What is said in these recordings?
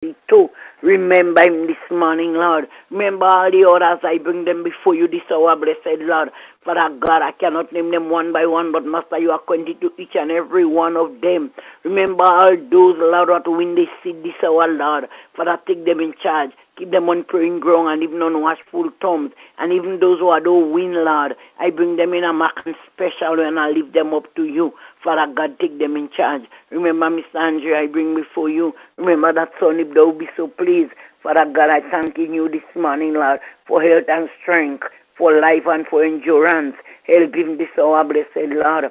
too. Remember him this morning, Lord. Remember all the others. I bring them before you this hour, blessed Lord. Father God, I cannot name them one by one, but Master, you are acquainted to each and every one of them. Remember all those, Lord, that win this seed this hour, Lord. Father, take them in charge. Keep them on praying ground and even on watchful tombs. And even those who don't win, Lord, I bring them in a mark and special and I lift them up to you. Father God, take them in charge. Remember, Mr. Andrew, I bring before you. Remember that son, if thou be so pleased. Father God, I thank you this morning, Lord, for health and strength, for life and for endurance. Help him this hour, blessed Lord.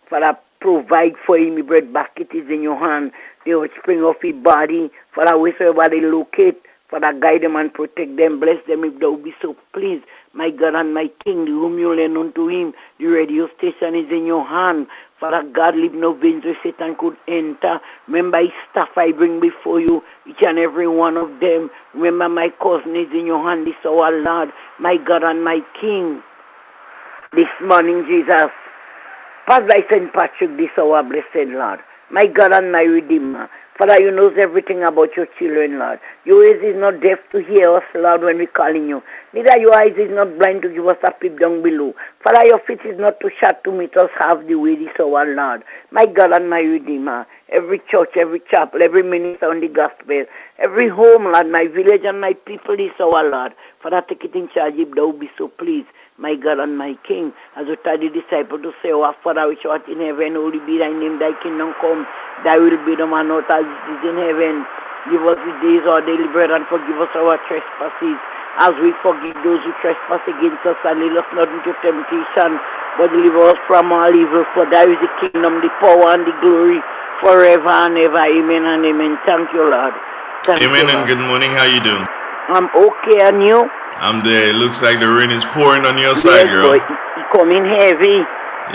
Father, provide for him, bread basket is in your hand. The spring of his body. Father, wherever they locate, Father, guide them and protect them. Bless them if thou be so pleased. My God and my King, the room you lend unto him, the radio station is in your hand. Father God, leave no veins where Satan could enter. Remember his staff I bring before you, each and every one of them. Remember my cousin is in your hand this hour, Lord. My God and my King, this morning, Jesus. Pass by St. Patrick this hour, blessed Lord. My God and my Redeemer. Father, you knows everything about your children, Lord. Your ears is not deaf to hear us, Lord, when we calling you. Neither your eyes is not blind to give us a peep down below. Father, your feet is not too short to meet us half the way this hour, Lord. My God and my Redeemer. Every church, every chapel, every minister on the gospel, every home, Lord, my village and my people this hour, Lord. Father, take it in charge if thou be so pleased. My God and my King, as you tell the disciple to say, our Father which art in heaven, holy be thy name, thy kingdom come, thy will be done on earth as it is in heaven. Give us this day our daily bread and forgive us our trespasses, as we forgive those who trespass against us, and lead us not into temptation, but deliver us from all evil. For thy is the kingdom, the power, and the glory, forever and ever. Amen and amen. Thank you, Lord. Amen you, Lord. And good morning. How you doing? I'm okay, and you? I'm there. It looks like the rain is pouring on your side, girl. Yes, it's coming heavy.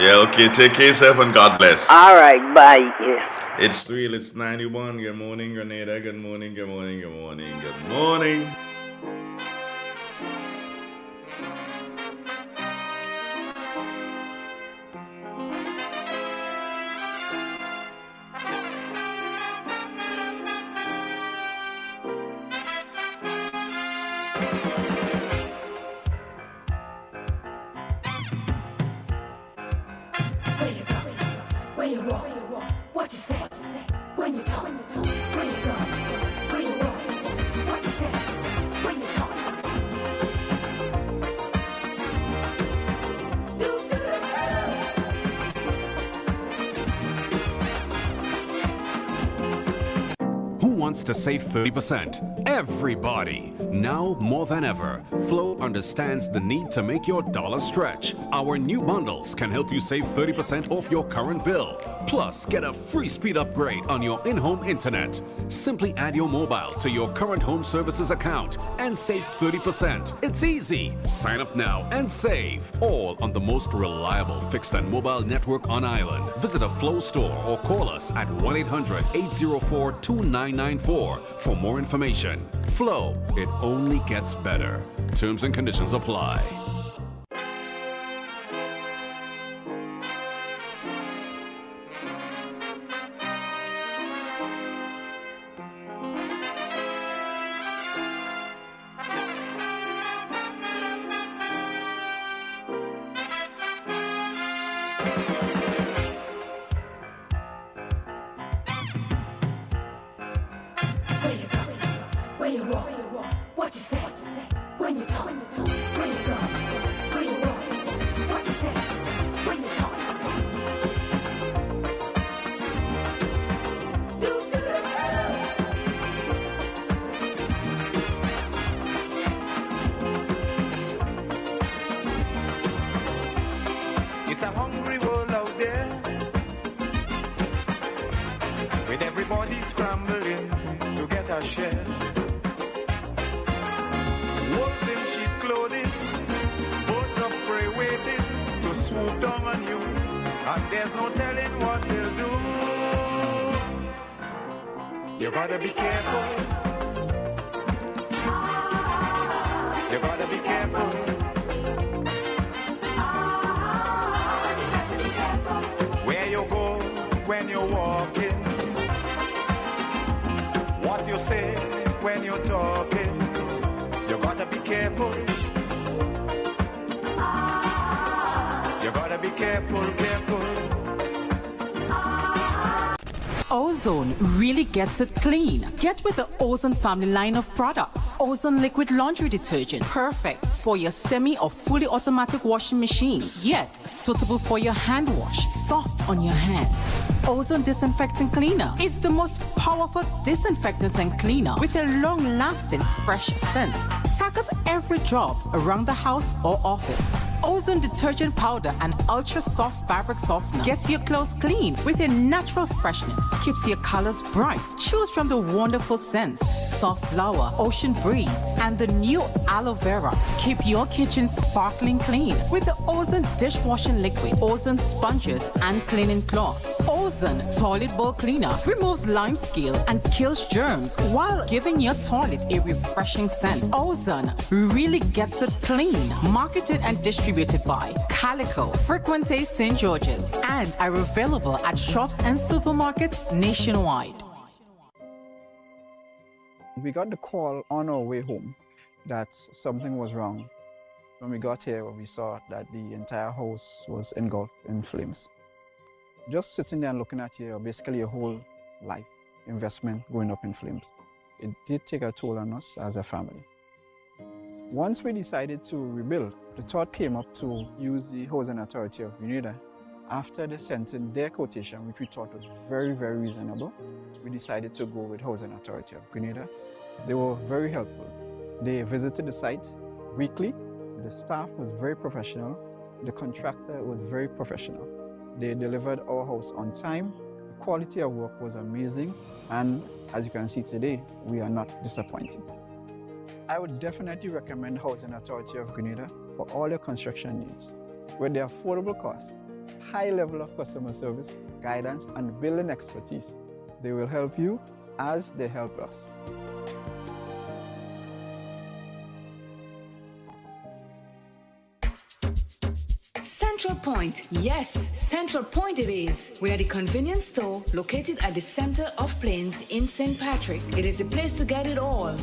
Yeah, okay. Take care of yourself and God bless. All right, bye. Yeah. It's 91. Good morning, Grenada. Good morning, good morning, good morning, good morning. Where you walk, what you say, when you talk, where you go, where you walk, what you say, when you talk. Who wants to save 30%? Everybody! Now more than ever, Flow understands the need to make your dollar stretch. Our new bundles can help you save 30% off your current bill. Plus, get a free speed upgrade on your in-home internet. Simply add your mobile to your current home services account and save 30%. It's easy. Sign up now and save. All on the most reliable fixed and mobile network on island. Visit a Flow store or call us at 1-800-804-2994 for more information. Flow, it only gets better. Terms and conditions apply. Where you walk, what you say, when you talk, where you go, where you walk, what you say, when you talk. It's a hungry world out there, with everybody scrambling to get a share. Wolves in sheep clothing, birds of prey waiting to swoop down on you, and there's no telling what they'll do. You gotta be careful. You gotta be careful. Where you go when you're walking, what you say when you're talking. You gotta be careful. You gotta be careful, careful. Ozone really gets it clean. Get with the Ozone family line of products. Ozone liquid laundry detergent, perfect for your semi or fully automatic washing machines, yet suitable for your hand wash, soft on your hands. Ozone disinfectant cleaner. It's the most powerful disinfectant and cleaner with a long-lasting fresh scent. Tackles every job around the house or office. Ozone detergent powder and ultra soft fabric softener gets your clothes clean with a natural freshness, keeps your colors bright. Choose from the wonderful scents, soft flower, ocean breeze, and the new aloe vera. Keep your kitchen sparkling clean with the Ozone dishwashing liquid, Ozone sponges, and cleaning cloth. Ozone toilet bowl cleaner removes lime scale and kills germs while giving your toilet a refreshing scent. Ozone really gets it clean. Marketed and distributed by Calico, Frequente St. George's, and are available at shops and supermarkets nationwide. We got the call on our way home that something was wrong. When we got here, we saw that the entire house was engulfed in flames. Just sitting there and looking at basically your whole life investment going up in flames. It did take a toll on us as a family. Once we decided to rebuild, the thought came up to use the Housing Authority of Grenada. After they sent in their quotation, which we thought was very, very reasonable, we decided to go with Housing Authority of Grenada. They were very helpful. They visited the site weekly. The staff was very professional. The contractor was very professional. They delivered our house on time. The quality of work was amazing. And as you can see today, we are not disappointed. I would definitely recommend Housing Authority of Grenada for all your construction needs. With their affordable costs, high level of customer service, guidance, and building expertise, they will help you as they help us. Central Point. Yes, Central Point it is. We are the convenience store located at the center of Plains in St. Patrick. It is the place to get it all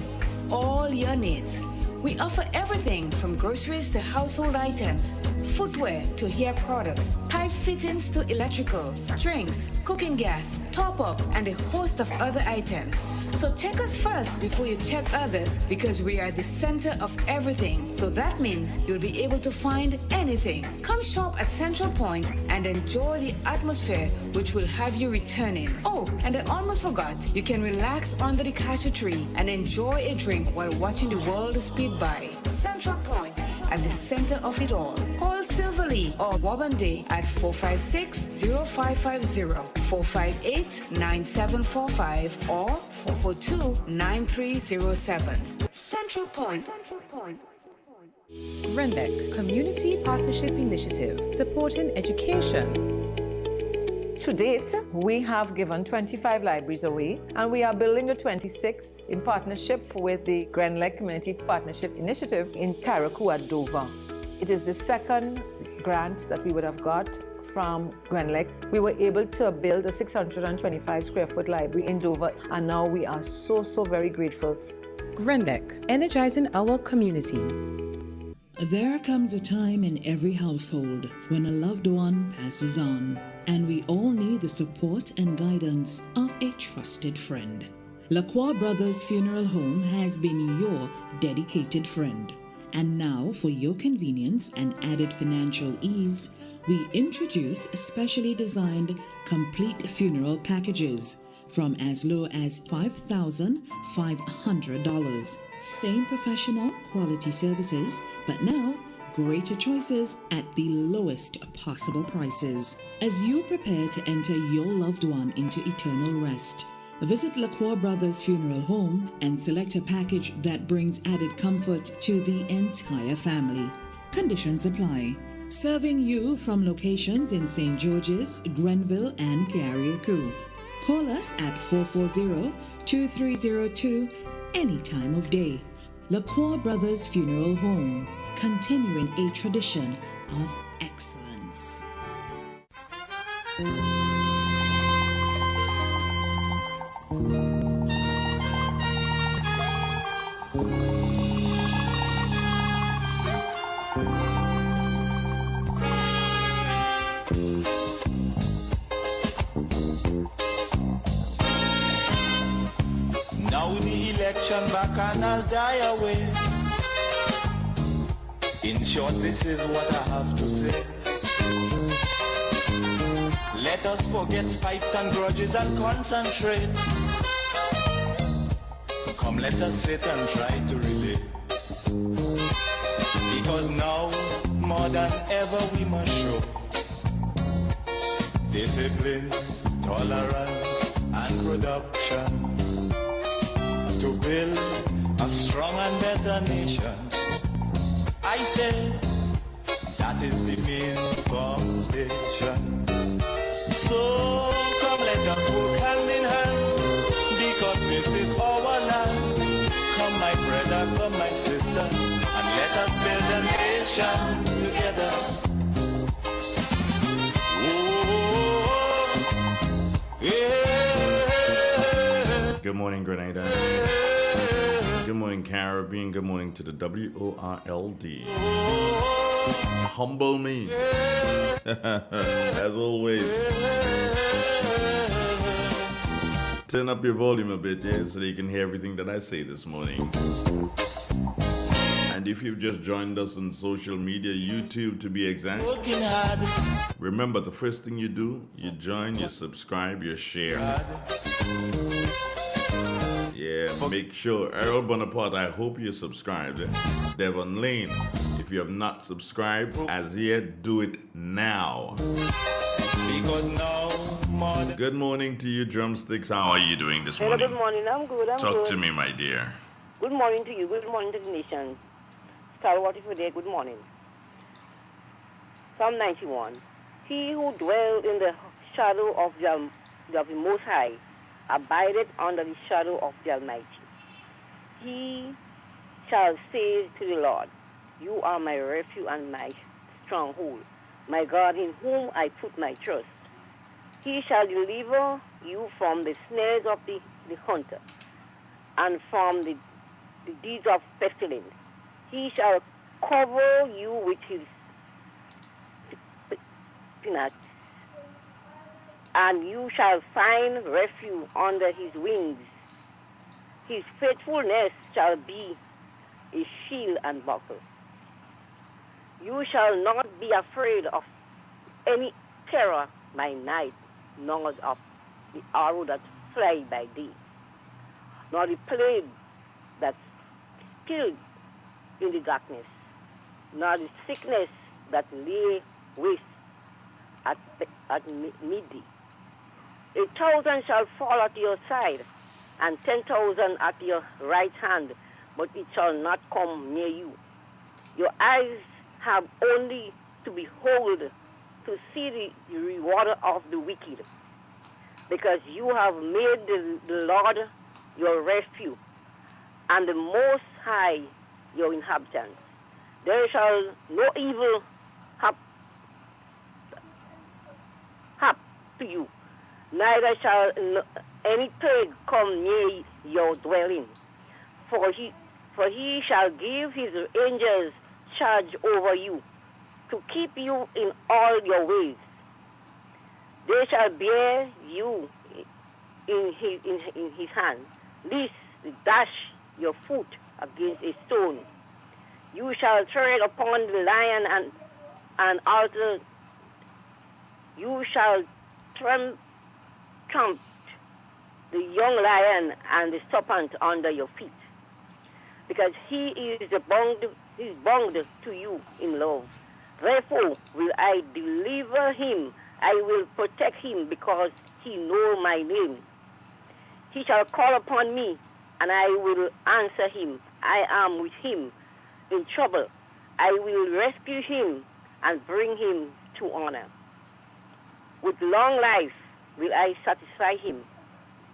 your needs. We offer everything from groceries to household items, footwear to hair products, pipe fittings to electrical, drinks, cooking gas, top-up, and a host of other items. So check us first before you check others, because we are the center of everything. So that means you'll be able to find anything. Come shop at Central Point and enjoy the atmosphere, which will have you returning. Oh, and I almost forgot, you can relax under the cashew tree and enjoy a drink while watching the world speed by. Central Point, at the center of it all. Call Silverly or Wabande at 456-0550, 458-9745, or 442-9307. Central Point. RENDEC, Community Partnership Initiative, supporting education. To date, we have given 25 libraries away, and we are building the 26th in partnership with the Grenlec Community Partnership Initiative in Carriacou at Dover. It is the second grant that we would have got from Grenlec. We were able to build a 625 square foot library in Dover, and now we are so very grateful. Grenlec, energizing our community. There comes a time in every household when a loved one passes on, and we all need the support and guidance of a trusted friend. Lacroix Brothers Funeral Home has been your dedicated friend. And now, for your convenience and added financial ease, we introduce specially designed complete funeral packages from as low as $5,500. Same professional quality services, but now greater choices at the lowest possible prices. As you prepare to enter your loved one into eternal rest, visit Lacroix Brothers Funeral Home and select a package that brings added comfort to the entire family. Conditions apply. Serving you from locations in St. George's, Grenville, and Carriacou. Call us at 440-2302 any time of day. Lacroix Brothers Funeral Home, continuing a tradition of excellence. Now the election back and I'll die away. In short, this is what I have to say. Let us forget spites and grudges and concentrate. Come, let us sit and try to relate. Because now, more than ever, we must show discipline, tolerance, and production to build a strong and better nation. I say that is the main foundation. So come, let us work hand in hand, because this is our land. Come, my brother, come, my sister, and let us build a nation together. Oh, yeah. Good morning, Grenada. Good morning, Caribbean. Good morning to the WORLD. Humble me. As always. Turn up your volume a bit, yeah, so that you can hear everything that I say this morning. And if you've just joined us on social media, YouTube to be exact, remember the first thing you do, you join, you subscribe, you share. Yeah, make sure. Earl Bonaparte, I hope you're subscribed. Devon Lane, if you have not subscribed as yet, do it now. Because now, good morning to you, Drumsticks. How are you doing this morning? Hello, good morning. I'm good. Talk to me, my dear. Good morning to you. Good morning to the nation. Stalwart for there. Good morning. Psalm 91. He who dwells in the shadow of the Most High abideth under the shadow of the Almighty. He shall say to the Lord, You are my refuge and my stronghold, my God in whom I put my trust. He shall deliver you from the snares of the hunter and from the deeds of pestilence. He shall cover you with his pinions, and you shall find refuge under his wings. His faithfulness shall be a shield and buckler. You shall not be afraid of any terror by night, nor of the arrow that fly by day, nor the plague that killed in the darkness, nor the sickness that lay waste at midday. 1,000 shall fall at your side, and 10,000 at your right hand, but it shall not come near you. Your eyes have only to behold, to see the reward of the wicked, because you have made the Lord your refuge, and the Most High your inhabitants. There shall no evil happen to you, neither shall any plague come near your dwelling. For he shall give his angels charge over you, to keep you in all your ways. They shall bear you in his hand, lest you dash your foot against a stone. You shall tread upon the lion and altar. You shall tramp the young lion and the serpent under your feet, because he is bound to you in love. Therefore will I deliver him. I will protect him, because he knows my name. He shall call upon me, and I will answer him. I am with him in trouble. I will rescue him and bring him to honor. With long life will I satisfy him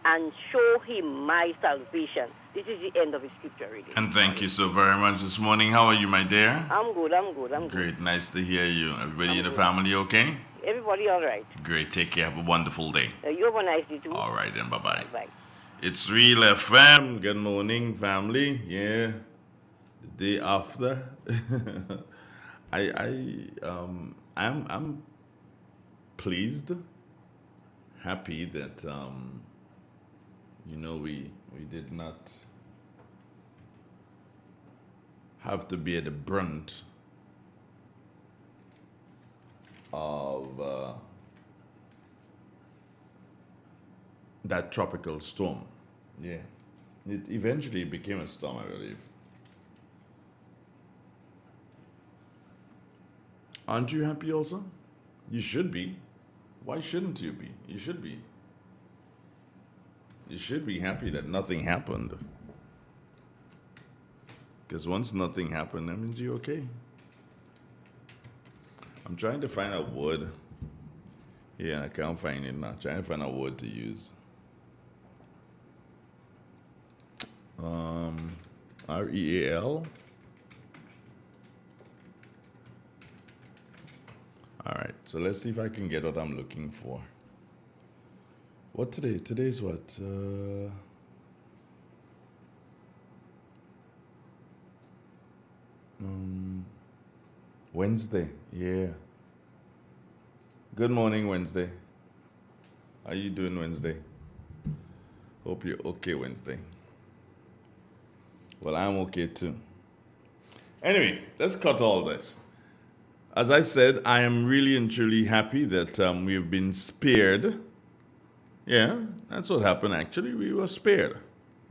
and show him my salvation. This is the end of the scripture reading. And thank you so very much this morning. How are you, my dear? I'm good. Great. Nice to hear you. Everybody in the family okay? Everybody all right. Great. Take care. Have a wonderful day. You have a nice day too. All right, then. Bye-bye. Bye. It's Real FM. Good morning, family. Yeah, the day after. I'm pleased, happy that we did not have to bear the brunt of that tropical storm. Yeah, it eventually became a storm, I believe. Aren't you happy also? You should be. Why shouldn't you be? You should be. You should be happy that nothing happened. Because once nothing happened, that means you're okay. I'm trying to find a word. Yeah, I can't find it now. Trying to find a word to use. REAL. All right, so let's see if I can get what I'm looking for. What today? Today's what? Wednesday. Yeah. Good morning, Wednesday. How you doing, Wednesday? Hope you're okay, Wednesday. Well, I'm okay too. Anyway, let's cut all this. As I said, I am really and truly happy that we've been spared. Yeah, that's what happened actually. We were spared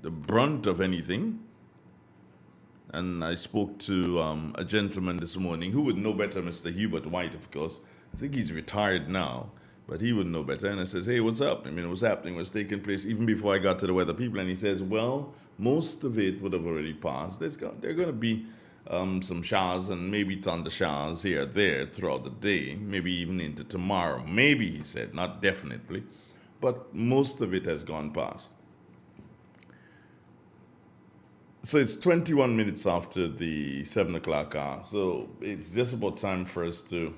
the brunt of anything. And I spoke to a gentleman this morning who would know better, Mr. Hubert White, of course. I think he's retired now, but he would know better. And I says, hey, what's up? I mean, what's happening? What's taking place even before I got to the weather people? And he says, well, most of it would have already passed. There are going to be some showers and maybe thunder showers here or there throughout the day, maybe even into tomorrow. Maybe, he said, not definitely, but most of it has gone past. So it's 21 minutes after the 7 o'clock hour. So it's just about time for us to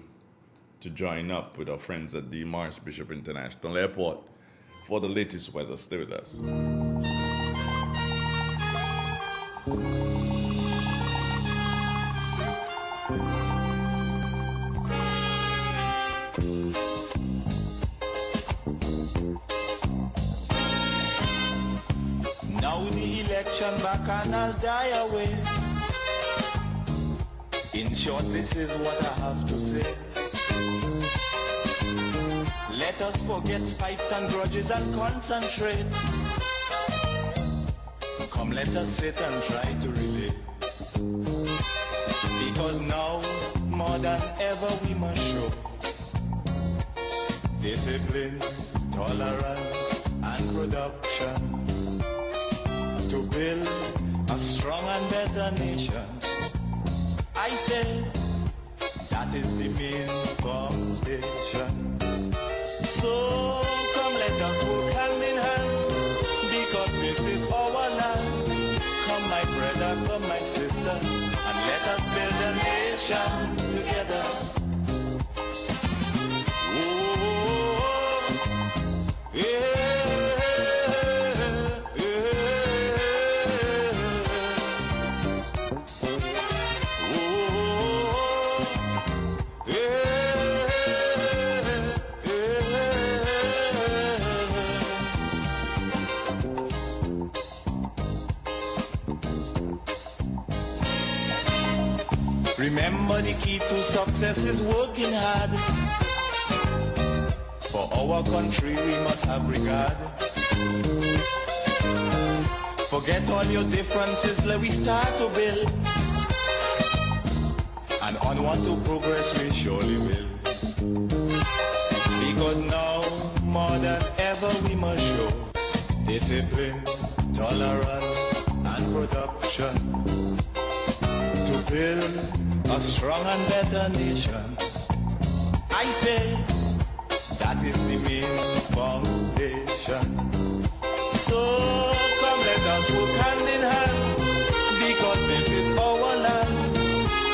join up with our friends at the Morris Bishop International Airport for the latest weather. Stay with us. Now the election back and I'll die away. In short, this is what I have to say. Let us forget spites and grudges and concentrate. Come, let us sit and try to relate. Because now, more than ever, we must show discipline, tolerance, and production to build a strong and better nation. I say that is the main foundation. So come, let us work hand in hand, because this is our land. Come, my brother, come, my sister, and let us build a nation together. Oh, yeah. Remember, the key to success is working hard. For our country we must have regard. Forget all your differences, let we start to build. And onward to progress we surely will. Because now, more than ever, we must show discipline, tolerance, and production to build a strong and better nation. I say that is the main foundation. So come, let us work hand in hand, because this is our land.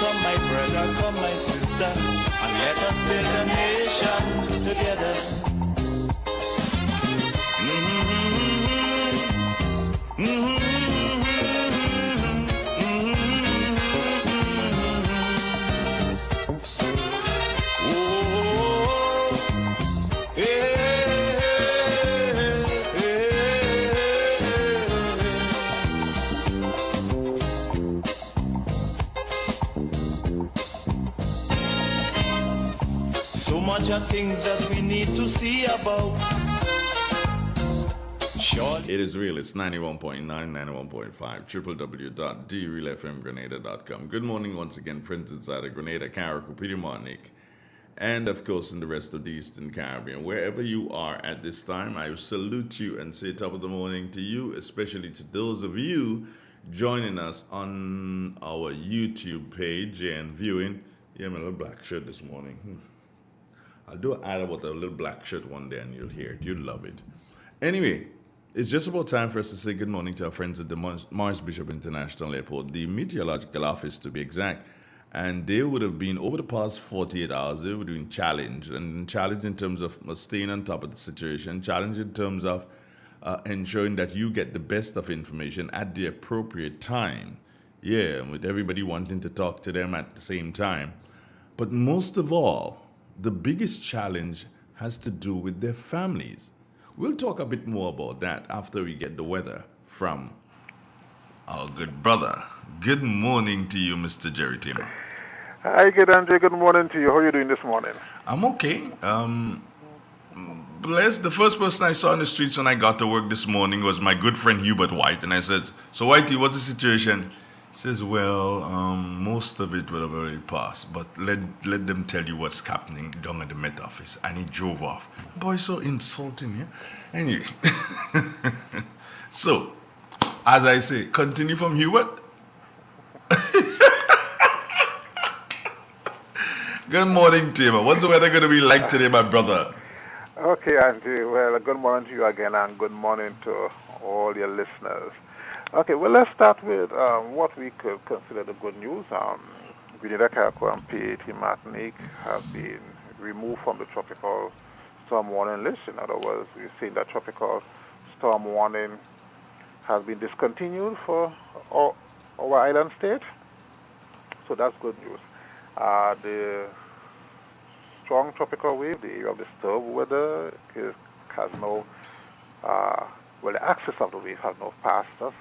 Come, my brother, come, my sister, and let us build a nation together. So much of things that we need to see about. Surely. It is real. It's 91.9, 91.5, www.drealfmgrenada.com. Good morning once again, friends inside of Grenada, Carriacou, Peter Martinique, and of course in the rest of the Eastern Caribbean. Wherever you are at this time, I salute you and say top of the morning to you, especially to those of you joining us on our YouTube page and viewing. Yeah, my little black shirt this morning. I'll do an ad about a little black shirt one day and you'll hear it. You'll love it. Anyway, it's just about time for us to say good morning to our friends at the Morris Bishop International Airport, the Meteorological Office to be exact. And they would have been, over the past 48 hours, they were doing challenge. And challenge in terms of staying on top of the situation, challenge in terms of ensuring that you get the best of information at the appropriate time. Yeah, with everybody wanting to talk to them at the same time. But most of all, the biggest challenge has to do with their families. We'll talk a bit more about that after we get the weather from our good brother. Good morning to you, Mr. Jerry Tamer. Hi, good Andre. Good morning to you. How are you doing this morning? I'm okay. Blessed. The first person I saw in the streets when I got to work this morning was my good friend Hubert White. And I said, so Whitey, what's the situation? He says, well, most of it will have already passed, but let them tell you what's happening down at the Met Office. And he drove off. Boy, so insulting, yeah? Anyway. So, as I say, continue from Hubert. Good morning, Tamer. What's the weather going to be like today, my brother? Okay, Andrew. Well, good morning to you again, and good morning to all your listeners. Okay, well, let's start with what we could consider the good news. Grenada, Carriacou, and P.A.T. Martinique have been removed from the tropical storm warning list. In other words, we've seen that tropical storm warning has been discontinued for our island state. So that's good news. The strong tropical wave, the area of disturbed weather, has now, well, the axis of the wave has now passed us.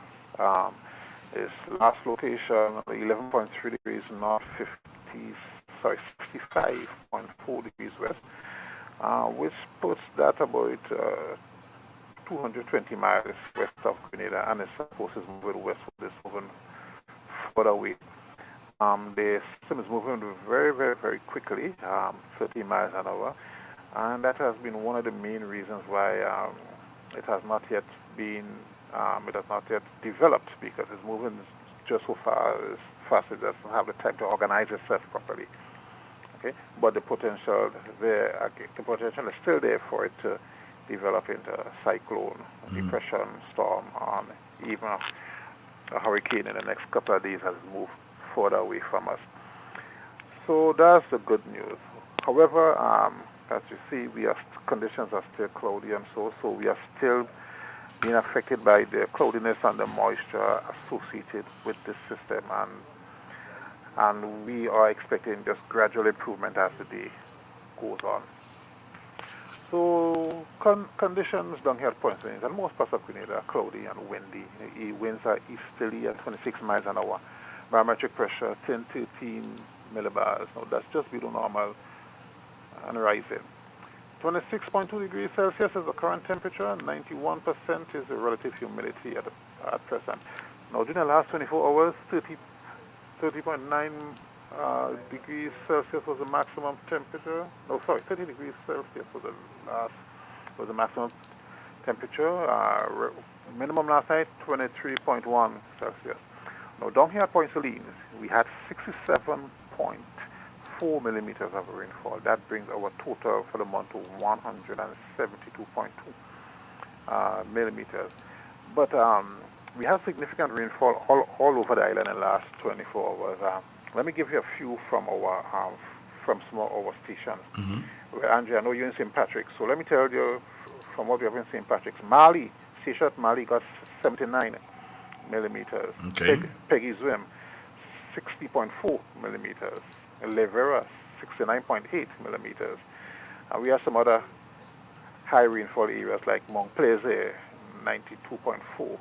Its last location, 11.3 degrees north, 65.4 degrees west, which puts that about 220 miles west of Grenada, and its course is moving westward, it's moving further away. The system is moving very, very, very quickly, 30 miles an hour, and that has been one of the main reasons why it has not yet developed, because it's moving just so fast it doesn't have the time to organize itself properly. Okay, but the potential is still there for it to develop into a cyclone, depression, storm, and even a hurricane in the next couple of days has moved further away from us. So that's the good news. However, as you see, conditions are still cloudy, and so we are still being affected by the cloudiness and the moisture associated with this system, and we are expecting just gradual improvement as the day goes on. So conditions down here at Point Saint, and most parts of Grenada are cloudy and windy. The winds are easterly at 26 miles an hour. Barometric pressure 10-13 millibars. Now that's just below normal and rising. 26.2 degrees Celsius is the current temperature, 91% is the relative humidity at present. Now during the last 24 hours, 30.9 degrees Celsius was the maximum temperature. 30 degrees Celsius was the maximum temperature. Minimum last night, 23.1 Celsius. Now down here at Point Salines, we had 67.4 millimeters of rainfall. That brings our total for the month to 172.2 millimeters. But we have significant rainfall all over the island in the last 24 hours. Let me give you a few from our stations. Mm-hmm. Well, Andrea, I know you're in St. Patrick's, so let me tell you from what we have in St. Patrick's. Mali, station at Mali got 79 millimeters. Okay. Peggy Zwim, 60.4 millimeters. Levera, 69.8 millimeters. And we have some other high rainfall areas like Mont Plaisir, 92.4.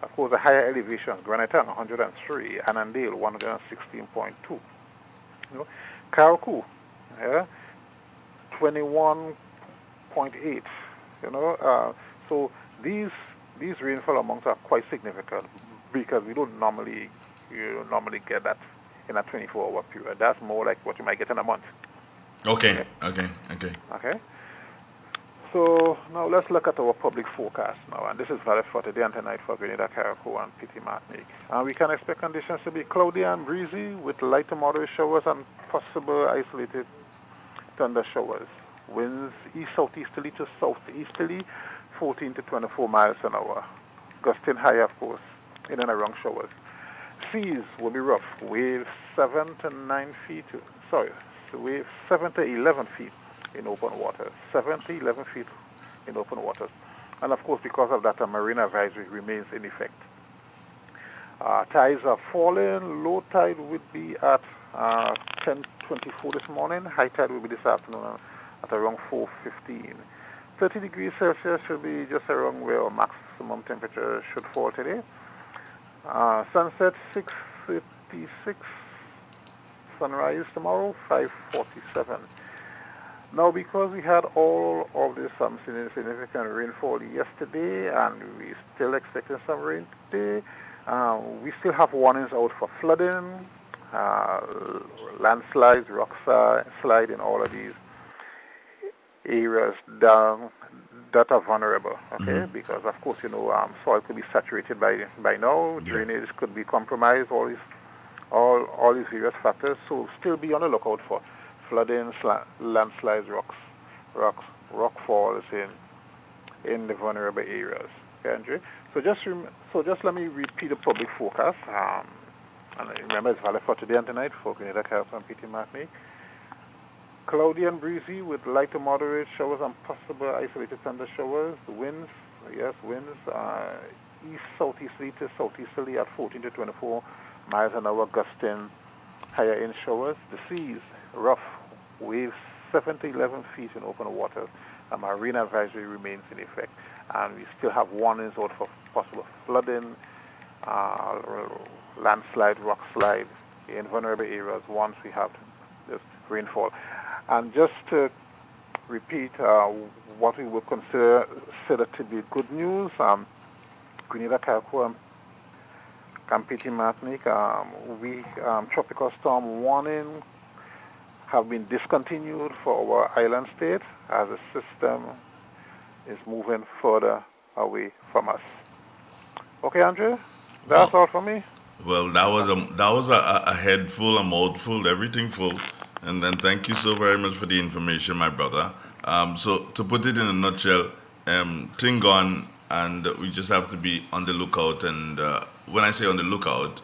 Of course, the higher elevations, Granatan, 103, Annandale, 116.2. Carriacou, 21.8. So these rainfall amounts are quite significant because we don't normally get that in a 24-hour period. That's more like what you might get in a month. Okay. Okay. So now let's look at our public forecast now, and this is valid for today and tonight for Grenada, Carriacou, and Petit Martinique. And we can expect conditions to be cloudy and breezy with light to moderate showers and possible isolated thunder showers. Winds east-southeasterly to southeasterly, 14 to 24 miles an hour. Gusting high, of course, in and around showers. Seas will be rough, waves 7 to 11 feet in open water. 7 to 11 feet in open waters. And of course, because of that, a marine advisory remains in effect. Tides are falling. Low tide would be at 10:24 this morning. High tide will be this afternoon at around 4:15. 30 degrees Celsius should be just around where our maximum temperature should fall today. Sunset 6:56. Sunrise tomorrow 5:47. Now, because we had all of this significant rainfall yesterday, and we still expecting some rain today, we still have warnings out for flooding, landslides, rock slide in all of these areas that are vulnerable. Okay, because of course soil could be saturated by now, drainage could be compromised, all these various factors. So still be on the lookout for flooding, landslides, rock falls in the vulnerable areas. Okay, Andre? So just let me repeat the public forecast. And remember, it's valid for today and tonight for Grenada, Carriacou, and Petit Martinique. Cloudy and breezy with light to moderate showers and possible isolated thunder showers. Winds east-southeasterly to southeasterly at 14 to 24 miles an hour, gusting higher in showers. The seas rough, waves 7 to 11 feet in open waters. A marine advisory remains in effect, and we still have warnings out for possible flooding, landslide, rock slide in vulnerable areas once we have this rainfall. And just to repeat what we would consider to be good news, Grenada, Carriacou, and Petit Martinique, tropical storm warning have been discontinued for our island state as the system is moving further away from us. Okay, Andre, that's all for me. Well, that was a head full, a mouthful, everything full. And then thank you so very much for the information, my brother. So to put it in a nutshell, thing gone, and we just have to be on the lookout. And when I say on the lookout,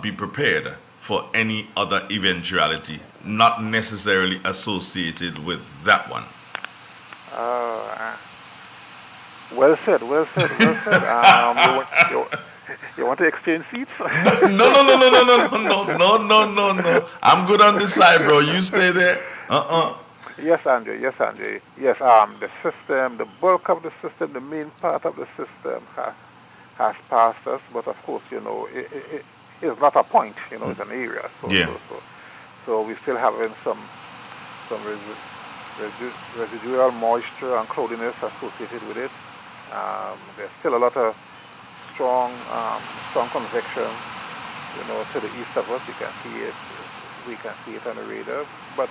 be prepared for any other eventuality, not necessarily associated with that one. Well said. You want to exchange seats? No. I'm good on this side, bro. You stay there. Yes, Andre. Yes, the system, the bulk of the system, the main part of the system has passed us, but of course, it is not a point, it's an area. So we're still having some residual moisture and cloudiness associated with it. There's still a lot of strong convection, to the east of us. We can see it on the radar. But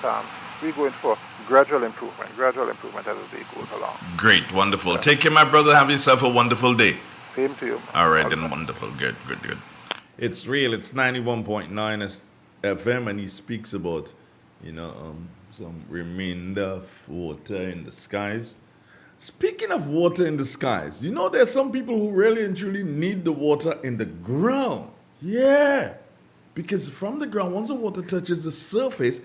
we're going for gradual improvement as the day goes along. Great, wonderful. Take care, my brother. Have yourself a wonderful day. Same to you. All right, then, wonderful. Good. It's real. It's 91.9 FM, and he speaks about, some remainder of water in the skies. Speaking of water in the skies, there's some people who really and truly need the water in the ground. Yeah. Because from the ground, once the water touches the surface,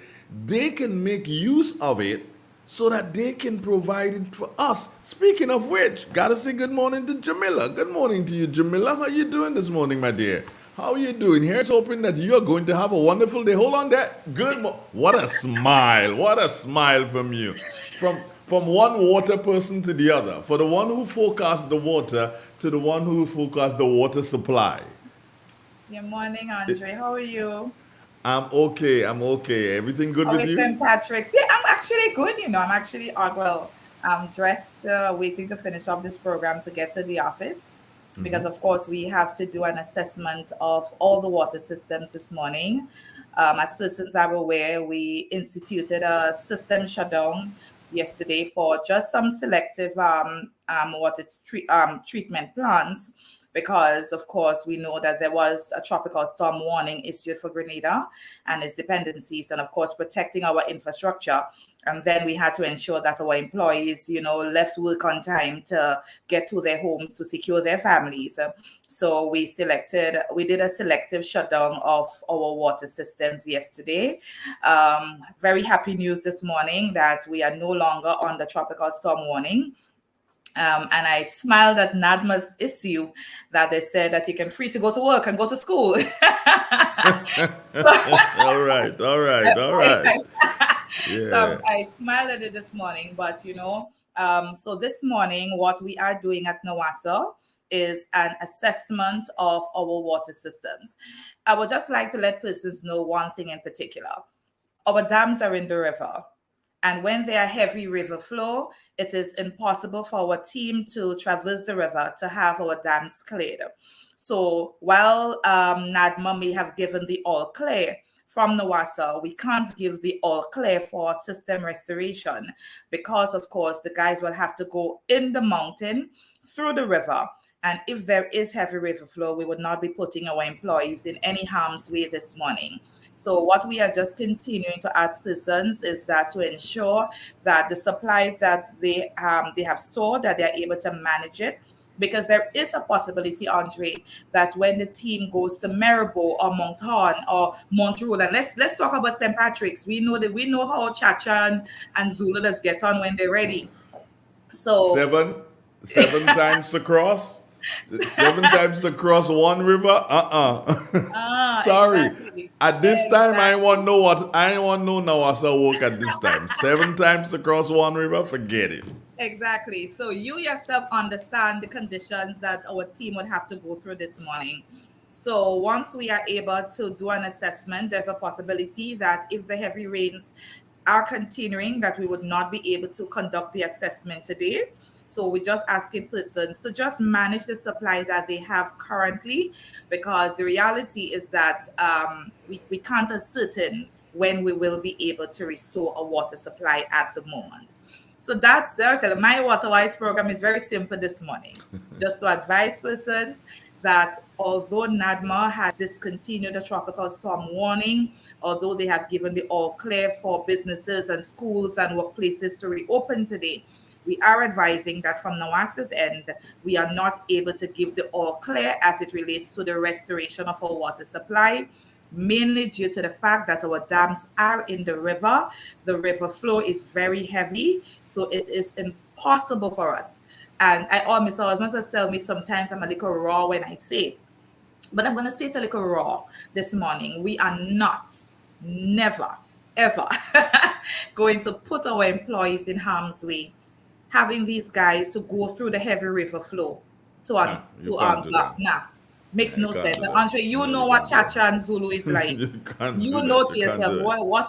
they can make use of it so that they can provide it for us. Speaking of which, gotta say good morning to Jamila. Good morning to you, Jamila. How you doing this morning, my dear? How are you doing? Here's hoping that you're going to have a wonderful day. Hold on there. What a smile. What a smile from you. From one water person to the other. For the one who forecasts the water to the one who forecasts the water supply. Good morning, Andre. How are you? I'm okay. Everything good with you? St. Patrick's. Yeah, I'm actually good, you know. I'm actually, well, I'm dressed, waiting to finish up this program to get to the office because, of course, we have to do an assessment of all the water systems this morning. As persons are aware, we instituted a system shutdown yesterday for just some selective treatment plants because, of course, we know that there was a tropical storm warning issued for Grenada and its dependencies, and, of course, protecting our infrastructure. And then we had to ensure that our employees, you know, left work on time to get to their homes to secure their families. So we did a selective shutdown of our water systems yesterday. Very happy news this morning that we are no longer on the tropical storm warning. And I smiled at NADMA's issue that they said that you can free to go to work and go to school. All right, all right, all right. Yeah. So I smiled at it this morning, but you know, so this morning, what we are doing at NOASA is an assessment of our water systems. I would just like to let persons know one thing in particular. Our dams are in the river. And when there are heavy river flow, it is impossible for our team to traverse the river to have our dams cleared. So while NADMA may have given the all clear from NOASA, we can't give the all clear for system restoration because, of course, the guys will have to go in the mountain through the river. And if there is heavy river flow, we would not be putting our employees in any harm's way this morning. So what we are just continuing to ask persons is that to ensure that the supplies that they have stored, that they're able to manage it. Because there is a possibility, Andre, that when the team goes to Maribor or Mount Horn or Mount Roland, let's talk about St. Patrick's. We know how Chacha and Zululas get on when they're ready. So seven times across. 7 times across one river? Sorry. Exactly. At this time, I ain't want to know now as I work at this time. 7 times across one river, forget it. Exactly. So you yourself understand the conditions that our team would have to go through this morning. So once we are able to do an assessment, there's a possibility that if the heavy rains are continuing, that we would not be able to conduct the assessment today. So we're just asking persons to just manage the supply that they have currently, because the reality is that we can't ascertain when we will be able to restore a water supply at the moment. So that's my WaterWise program is very simple this morning. Just to advise persons that although NADMA has discontinued the tropical storm warning, although they have given the all clear for businesses and schools and workplaces to reopen today, we are advising that from NOASA's end, we are not able to give the all clear as it relates to the restoration of our water supply, mainly due to the fact that our dams are in the river. The river flow is very heavy, so it is impossible for us. And I always tell me sometimes I'm a little raw when I say it, but I'm going to say it a little raw this morning. We are never, ever going to put our employees in harm's way, having these guys to go through the heavy river flow to unblock. Makes no sense. Andre, you know what Chacha and Zulu is like. You know to yourself,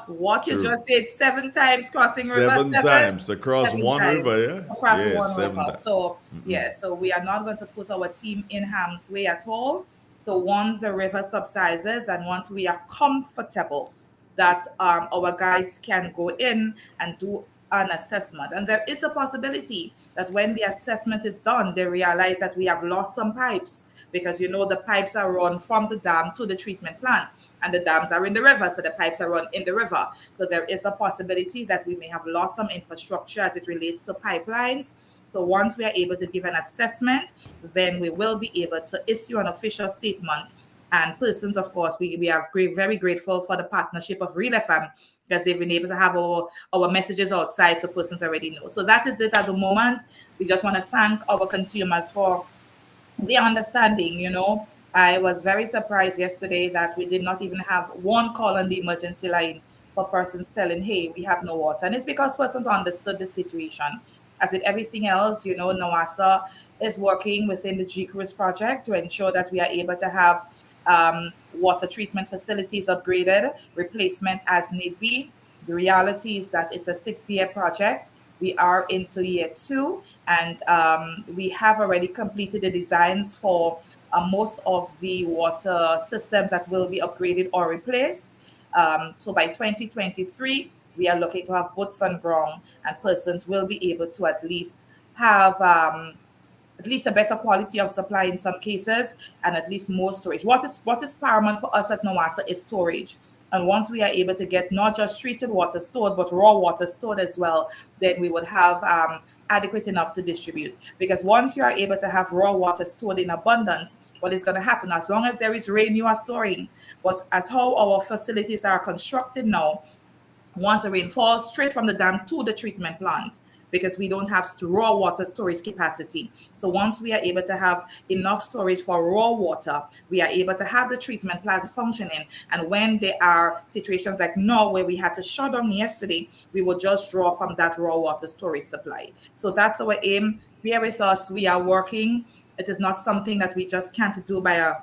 what you just said, 7 times crossing river. 7 times across one river, yeah? Across one river. So, so we are not going to put our team in harm's way at all. So once the river subsides and once we are comfortable that our guys can go in and do an assessment. And there is a possibility that when the assessment is done, they realize that we have lost some pipes, because you know the pipes are run from the dam to the treatment plant, and the dams are in the river, so the pipes are run in the river. So there is a possibility that we may have lost some infrastructure as it relates to pipelines. So once we are able to give an assessment, then we will be able to issue an official statement. And persons, of course, we are very grateful for the partnership of Real FM, because they've been able to have our messages outside so persons already know. So that is it at the moment. We just want to thank our consumers for the understanding. You know, I was very surprised yesterday that we did not even have one call on the emergency line for persons telling, hey, we have no water. And it's because persons understood the situation. As with everything else, you know, NOASA is working within the GCRUISE project to ensure that we are able to have water treatment facilities upgraded, replacement as need be. The reality is that it's a 6-year project. We are into year 2, and we have already completed the designs for most of the water systems that will be upgraded or replaced. So by 2023, we are looking to have boots on ground, and persons will be able to at least have at least a better quality of supply in some cases, and at least more storage. What is paramount for us at NOASA is storage. And once we are able to get not just treated water stored, but raw water stored as well, then we would have adequate enough to distribute. Because once you are able to have raw water stored in abundance, what is going to happen? As long as there is rain, you are storing. But as how our facilities are constructed now, once the rain falls, straight from the dam to the treatment plant, because we don't have raw water storage capacity. So once we are able to have enough storage for raw water, we are able to have the treatment plant functioning. And when there are situations like now where we had to shut down yesterday, we will just draw from that raw water storage supply. So that's our aim. Bear with us. We are working. It is not something that we just can't do by a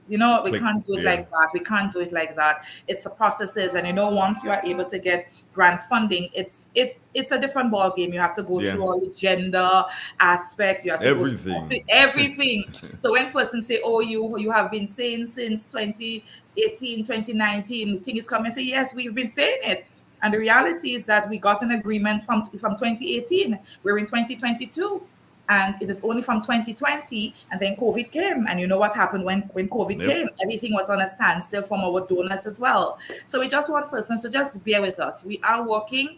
we can't do it like that. We can't do it like that. It's a processes, and once you are able to get grant funding, it's a different ball game. You have to go through all the gender aspects. You have to everything. Go through everything. So when persons say, "Oh, you have been saying since 2018, 2019, thing is coming," I say, "Yes, we've been saying it." And the reality is that we got an agreement from 2018. We're in 2022. And it is only from 2020, and then COVID came. And you know what happened when COVID came? Everything was on a standstill from our donors as well. So we just want persons to just bear with us. We are working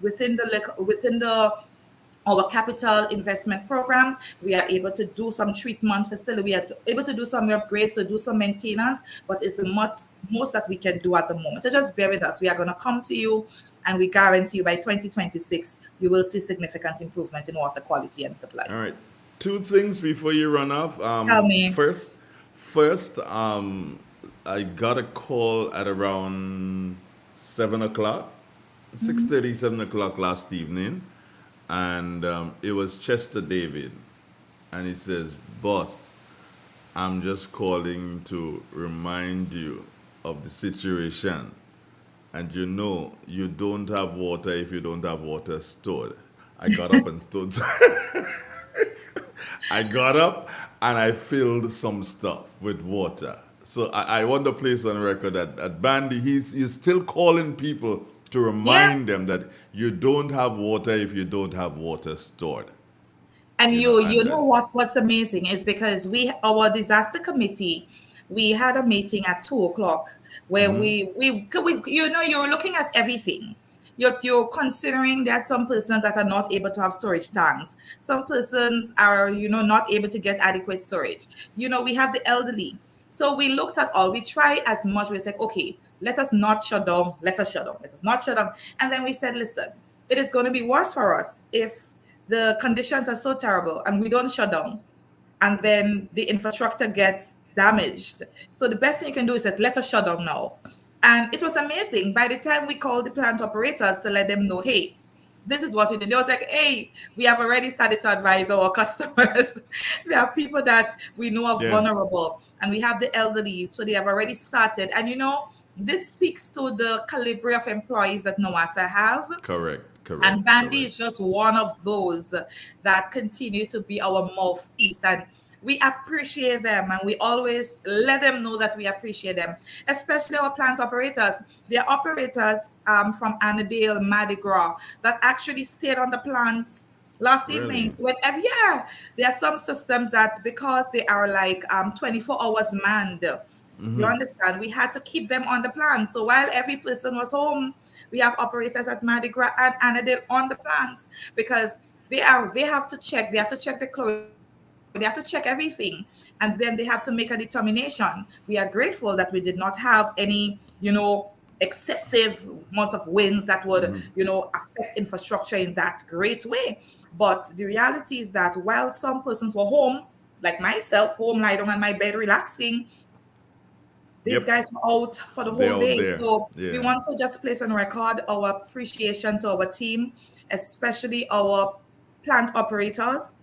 within our capital investment program. We are able to do some treatment facility. We are able to do some upgrades, to do some maintenance, but it's the most that we can do at the moment. So just bear with us. We are going to come to you, and we guarantee you by 2026, you will see significant improvement in water quality and supply. All right. 2 things before you run off. Tell me. First, I got a call at around 7 o'clock, 6:30, 7 o'clock last evening. And it was Chester David. And he says, "Boss, I'm just calling to remind you of the situation. And you don't have water if you don't have water stored." I got up and stood. I got up and I filled some stuff with water. So I want to place on record that at Bandy, he's still calling people to remind them that you don't have water if you don't have water stored. And you know what's amazing is because our disaster committee, we had a meeting at 2:00 where we you're looking at everything. You're considering there are some persons that are not able to have storage tanks. Some persons are not able to get adequate storage. We have the elderly. So we looked at all. We try as much. We said, okay, let us not shut down. Let us not shut down. And then we said, listen, it is going to be worse for us if the conditions are so terrible and we don't shut down, and then the infrastructure gets damaged. So the best thing you can do is that let us shut down now. And it was amazing. By the time we called the plant operators to let them know, hey, this is what we did. They was like, hey, we have already started to advise our customers. We have people that we know are vulnerable, and we have the elderly, so they have already started. And this speaks to the caliber of employees that NOASA have. Correct. And Bandy is just one of those that continue to be our mouthpiece. And we appreciate them, and we always let them know that we appreciate them, especially our plant operators. They are operators from Annandale, Mardi Gras, that actually stayed on the plant last evening. So whenever, there are some systems that, because they are like 24 hours manned, you understand, we had to keep them on the plant. So while every person was home, we have operators at Mardi Gras and Annandale on the plants, because they have to check the chlorine. They have to check everything, and then they have to make a determination. We are grateful that we did not have any, excessive amount of winds that would, affect infrastructure in that great way. But the reality is that while some persons were home, like myself, home, lying down on my bed, relaxing, these guys were out for the whole day. So we want to just place on record our appreciation to our team, especially our plant operators,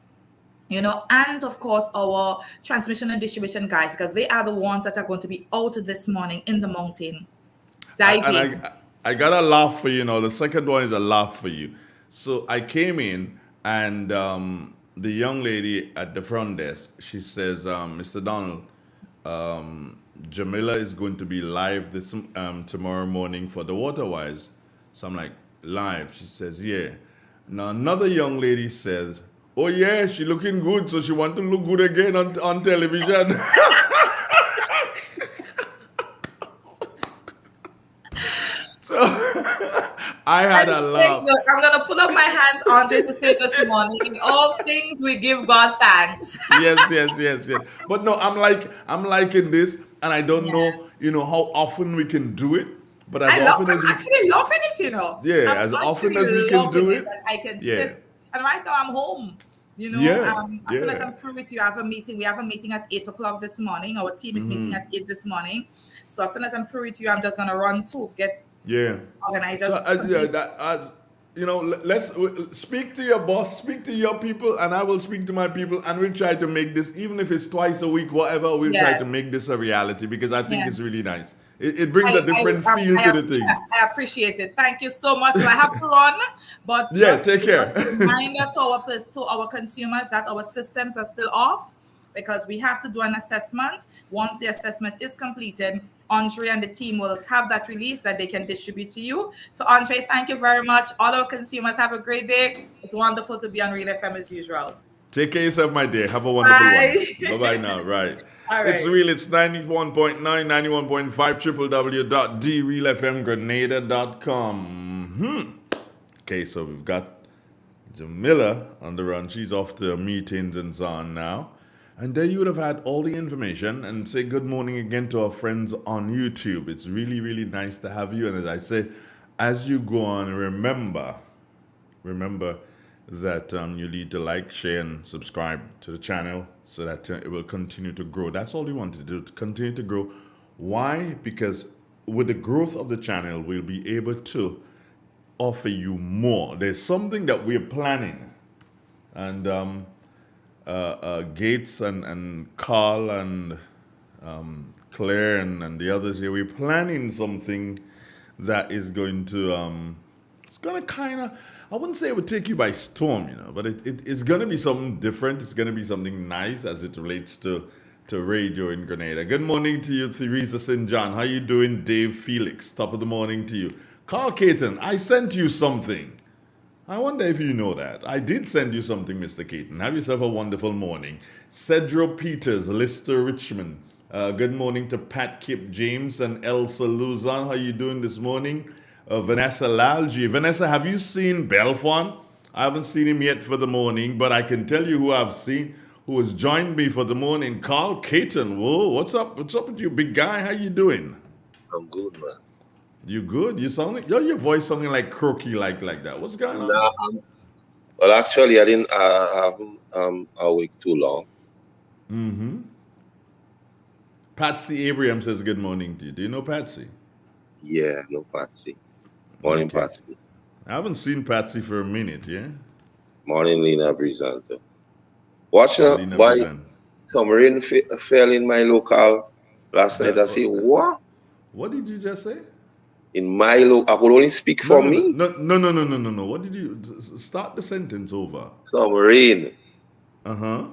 and of course our transmission and distribution guys, because they are the ones that are going to be out this morning in the mountain diving. I got a laugh for you now. The second one is a laugh for you. So I came in, and the young lady at the front desk, she says, Mr. Donald, Jamila is going to be live this tomorrow morning for the Waterwise. So I'm like, live? She says, yeah. Now another young lady says, oh yeah, she looking good, so she want to look good again on television. So I had a laugh. Look, I'm gonna put up my hands, Andre, to say this morning. In all things, we give God thanks. Yes. But no, I'm liking this, and I don't know, how often we can do it. But as often as I'm actually loving it. Yeah, I'm as often actually as we can loving do it. that I can Yeah. sit, and right now I'm home. As soon as I'm through with you, I have a meeting. We have a meeting at 8:00 this morning. Our team is meeting at 8 this morning. So as soon as I'm through with you, I'm just gonna run to get organized. So let's speak to your boss, speak to your people, and I will speak to my people, and we'll try to make this, even if it's twice a week, whatever. We'll try to make this a reality, because I think it's really nice. It brings a different feel to the thing. I appreciate it. Thank you so much. So I have to run, but take care. Reminder to our consumers that our systems are still off, because we have to do an assessment. Once the assessment is completed, Andre and the team will have that release that they can distribute to you. So Andre, thank you very much. All our consumers, have a great day. It's wonderful to be on Real FM as usual. Take care of yourself, my dear. Have a wonderful one. Bye-bye now. Right. All right. It's real. It's 91.9, 91.5, www.drealfmgrenada.com. Okay, so we've got Jamila on the run. She's off to meetings and so on now. And there you would have had all the information, and say good morning again to our friends on YouTube. It's really, really nice to have you. And as I say, as you go on, remember that you need to like, share, and subscribe to the channel so that it will continue to grow. That's all we want to do, to continue to grow. Why? Because with the growth of the channel, we'll be able to offer you more. There's something that we're planning. And Gates and Carl and Claire and the others here, we're planning something that is going to, it's going to kind of, I wouldn't say it would take you by storm, but it's going to be something different. It's going to be something nice as it relates to radio in Grenada. Good morning to you, Theresa St. John. How you doing, Dave Felix? Top of the morning to you. Carl Caton, I sent you something. I wonder if you know that. I did send you something, Mr. Caton. Have yourself a wonderful morning. Cedro Peters, Lister Richmond. Good morning to Pat Kip James and Elsa Luzon. How you doing this morning? Vanessa Lalji. Vanessa, have you seen Belfon? I haven't seen him yet for the morning, but I can tell you who I've seen, who has joined me for the morning. Carl Caton. Whoa, what's up? What's up with you, big guy? How you doing? I'm good, man. You good? You sound like, your voice sounding like croaky like that. What's going on? Nah, well, actually, I haven't awake too long. Mm-hmm. Patsy Abraham says good morning to you. Do you know Patsy? Yeah, no Patsy. Morning, okay. Patsy. I haven't seen Patsy for a minute, yeah? Morning, Lena Brizante. Watch out, why some rain fell in my local last night. I say, what? What did you just say? In my local, I could only speak for me. No. What did you, start the sentence over? Some rain. Uh-huh.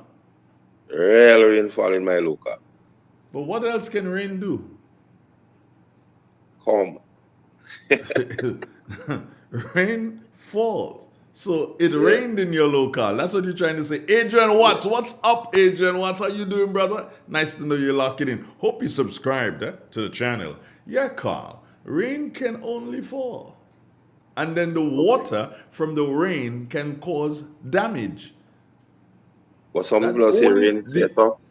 Real rain fall in my local. But what else can rain do? Come. Rain falls. So it rained in your local. That's what you're trying to say. Adrian Watts, what's up, Adrian Watts? How you doing, brother? Nice to know you're locking in. Hope you subscribed to the channel. Yeah, Carl. Rain can only fall. And then the water from the rain can cause damage. But some people say rain set up.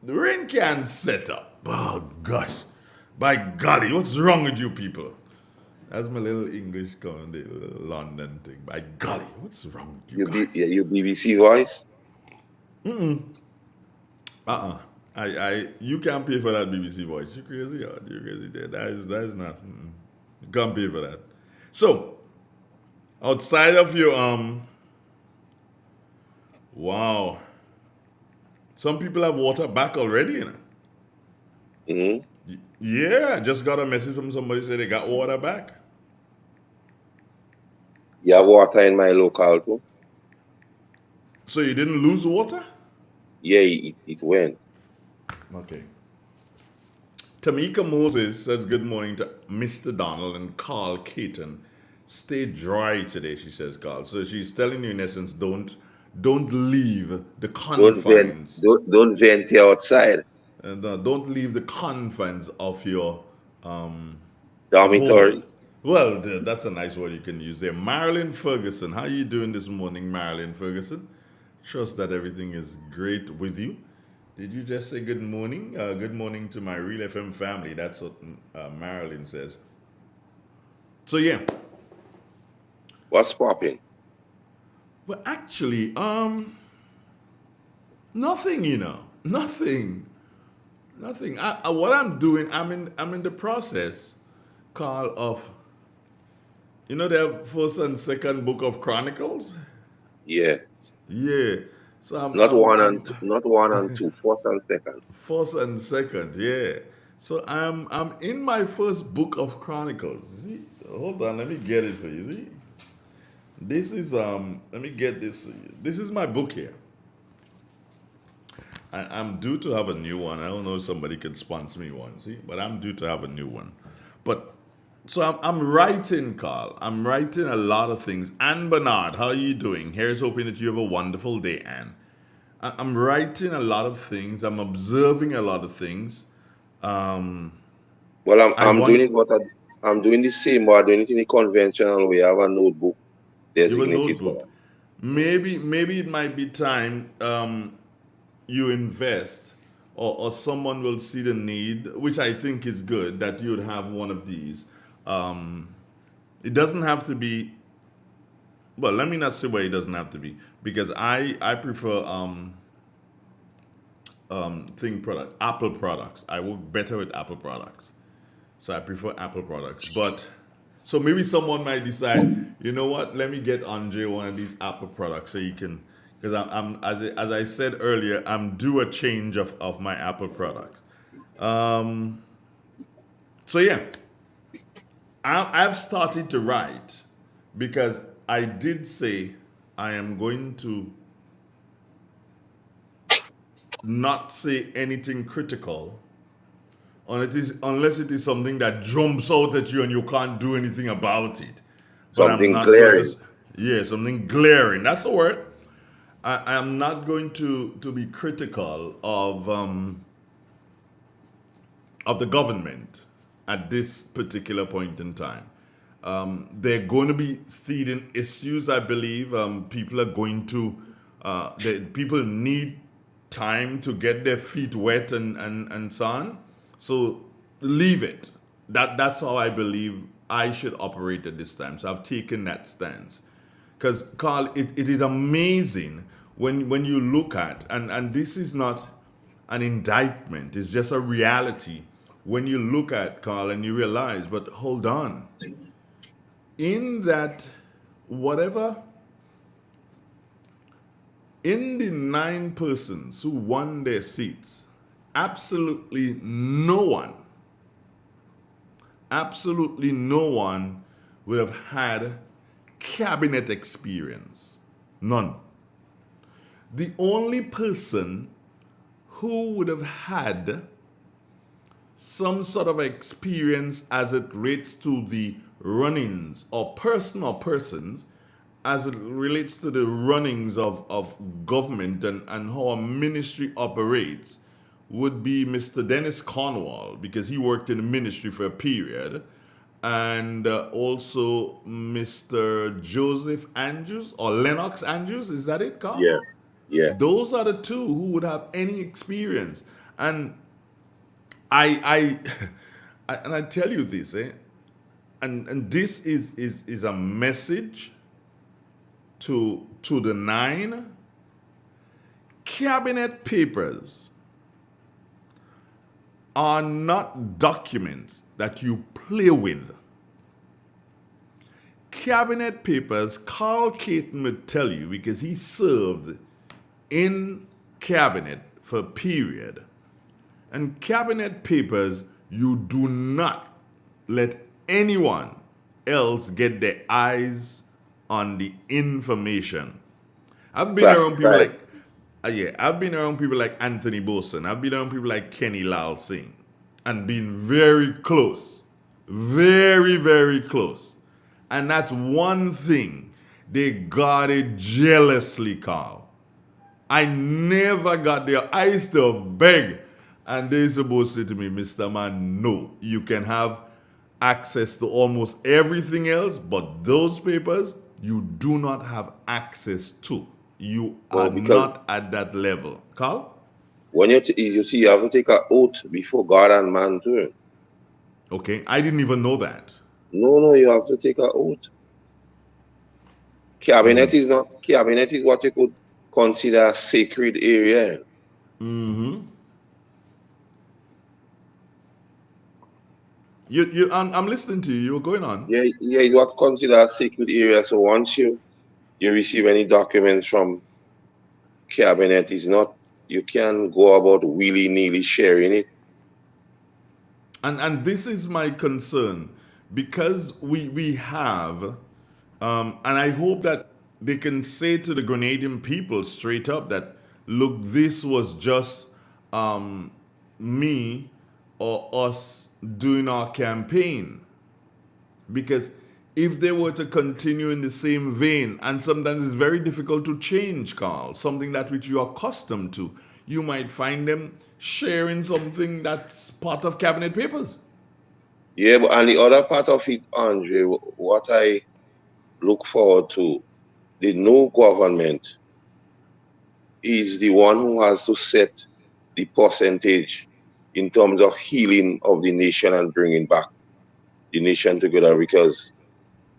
The rain can set up. Oh, gosh. By golly, what's wrong with you people? That's my little English coming, the little London thing. By golly, what's wrong with you guys? Your BBC voice? You can't pay for that BBC voice. You crazy? You crazy there. That is not. You can't pay for that. So, outside of your wow. Some people have water back already, Mm-hmm. Yeah, I just got a message from somebody say they got water back. You have water in my local too? So you didn't lose water? Yeah, it went. Okay. Tamika Moses says good morning to Mr. Donald and Carl Caton. Stay dry today, she says, Carl. So she's telling you in essence, don't leave the confines. Don't vent outside. And don't leave the confines of your abode. Dormitory. Well, that's a nice word you can use there. Marilyn Ferguson, how you doing this morning, Marilyn Ferguson? Trust that everything is great with you. Did you just say good morning? Good morning to my Real FM family. That's what Marilyn says. So yeah. What's popping? Well, actually, nothing. Nothing. What I'm doing, I'm in the process, Carl, of the first and second book of Chronicles. Yeah. Yeah. So I'm not one and two, first and second. First and second, yeah. So I'm in my first book of Chronicles. See? Hold on, let me get it for you. See? This is let me get this. This is my book here. I'm due to have a new one. I don't know if somebody could sponsor me one, see? But I'm due to have a new one. But so I'm writing, Carl. I'm writing a lot of things. Anne Bernard, how are you doing? Here's hoping that you have a wonderful day, Anne. I'm writing a lot of things. I'm observing a lot of things. Well, I'm doing it, but I'm doing the same, but I'm doing it in a conventional way. I have a notebook designated for. Maybe it might be time you invest, or someone will see the need, which I think is good, that you would have one of these. It doesn't have to be. Well, let me not say where it doesn't have to be, because I prefer Apple products. I work better with Apple products, so I prefer Apple products. But so maybe someone might decide, you know what? Let me get Andre one of these Apple products, so you can, because I'm as I said earlier, I'm due a change of my Apple products. So yeah, I've started to write, because I did say I am going to not say anything critical unless it is something that jumps out at you and you can't do anything about it. But something glaring. Something glaring. That's the word. I am not going to be critical of the government at this particular point in time. They're going to be feeding issues, I believe. People are going to, people need time to get their feet wet and so on. So leave it. That's how I believe I should operate at this time. So I've taken that stance. Because, Carl, it is amazing when you look at, and this is not an indictment, it's just a reality. When you look at, Carl, and you realize, but hold on. In that, in the 9 persons who won their seats, absolutely no one would have had cabinet experience. None. The only person who would have had some sort of experience as it relates to the runnings, or persons as it relates to the runnings of government and how a ministry operates, would be Mr. Dennis Cornwall, because he worked in the ministry for a period, and also Mr. Joseph Andrews, or Lennox Andrews, is that it, Carl? Yeah. Those are the two who would have any experience. And I tell you this, and this is a message to the 9. Cabinet papers are not documents that you play with. Cabinet papers, Carl Caton would tell you, because he served in cabinet for a period, And cabinet papers, you do not let anyone else get their eyes on the information. I've been around people like, I've been around people like Anthony Boson. I've been around people like Kenny Lal Singh, and been very close, very, very close. And that's one thing they guarded jealously, Carl. I never got there. I used to beg, and they supposed to say to me, Mr. Man, no, you can have access to almost everything else, but those papers you do not have access to. You are not at that level. Carl? When you see, you have to take an oath before God and man too. Okay, I didn't even know that. No, you have to take an oath. Cabinet is not, cabinet is what you could consider a sacred area. Mm-hmm. I'm listening to you. You're going on. Yeah, it's what considered a sacred area. So once you receive any documents from cabinet, is not, you can go about willy-nilly sharing it. And this is my concern, because we have, and I hope that they can say to the Grenadian people straight up that, look, this was just me or us doing our campaign. Because if they were to continue in the same vein, and sometimes it's very difficult to change, Carl, something that which you are accustomed to, you might find them sharing something that's part of cabinet papers. Yeah, but and the other part of it, Andre, what I look forward to, the new government is the one who has to set the percentage in terms of healing of the nation and bringing back the nation together, because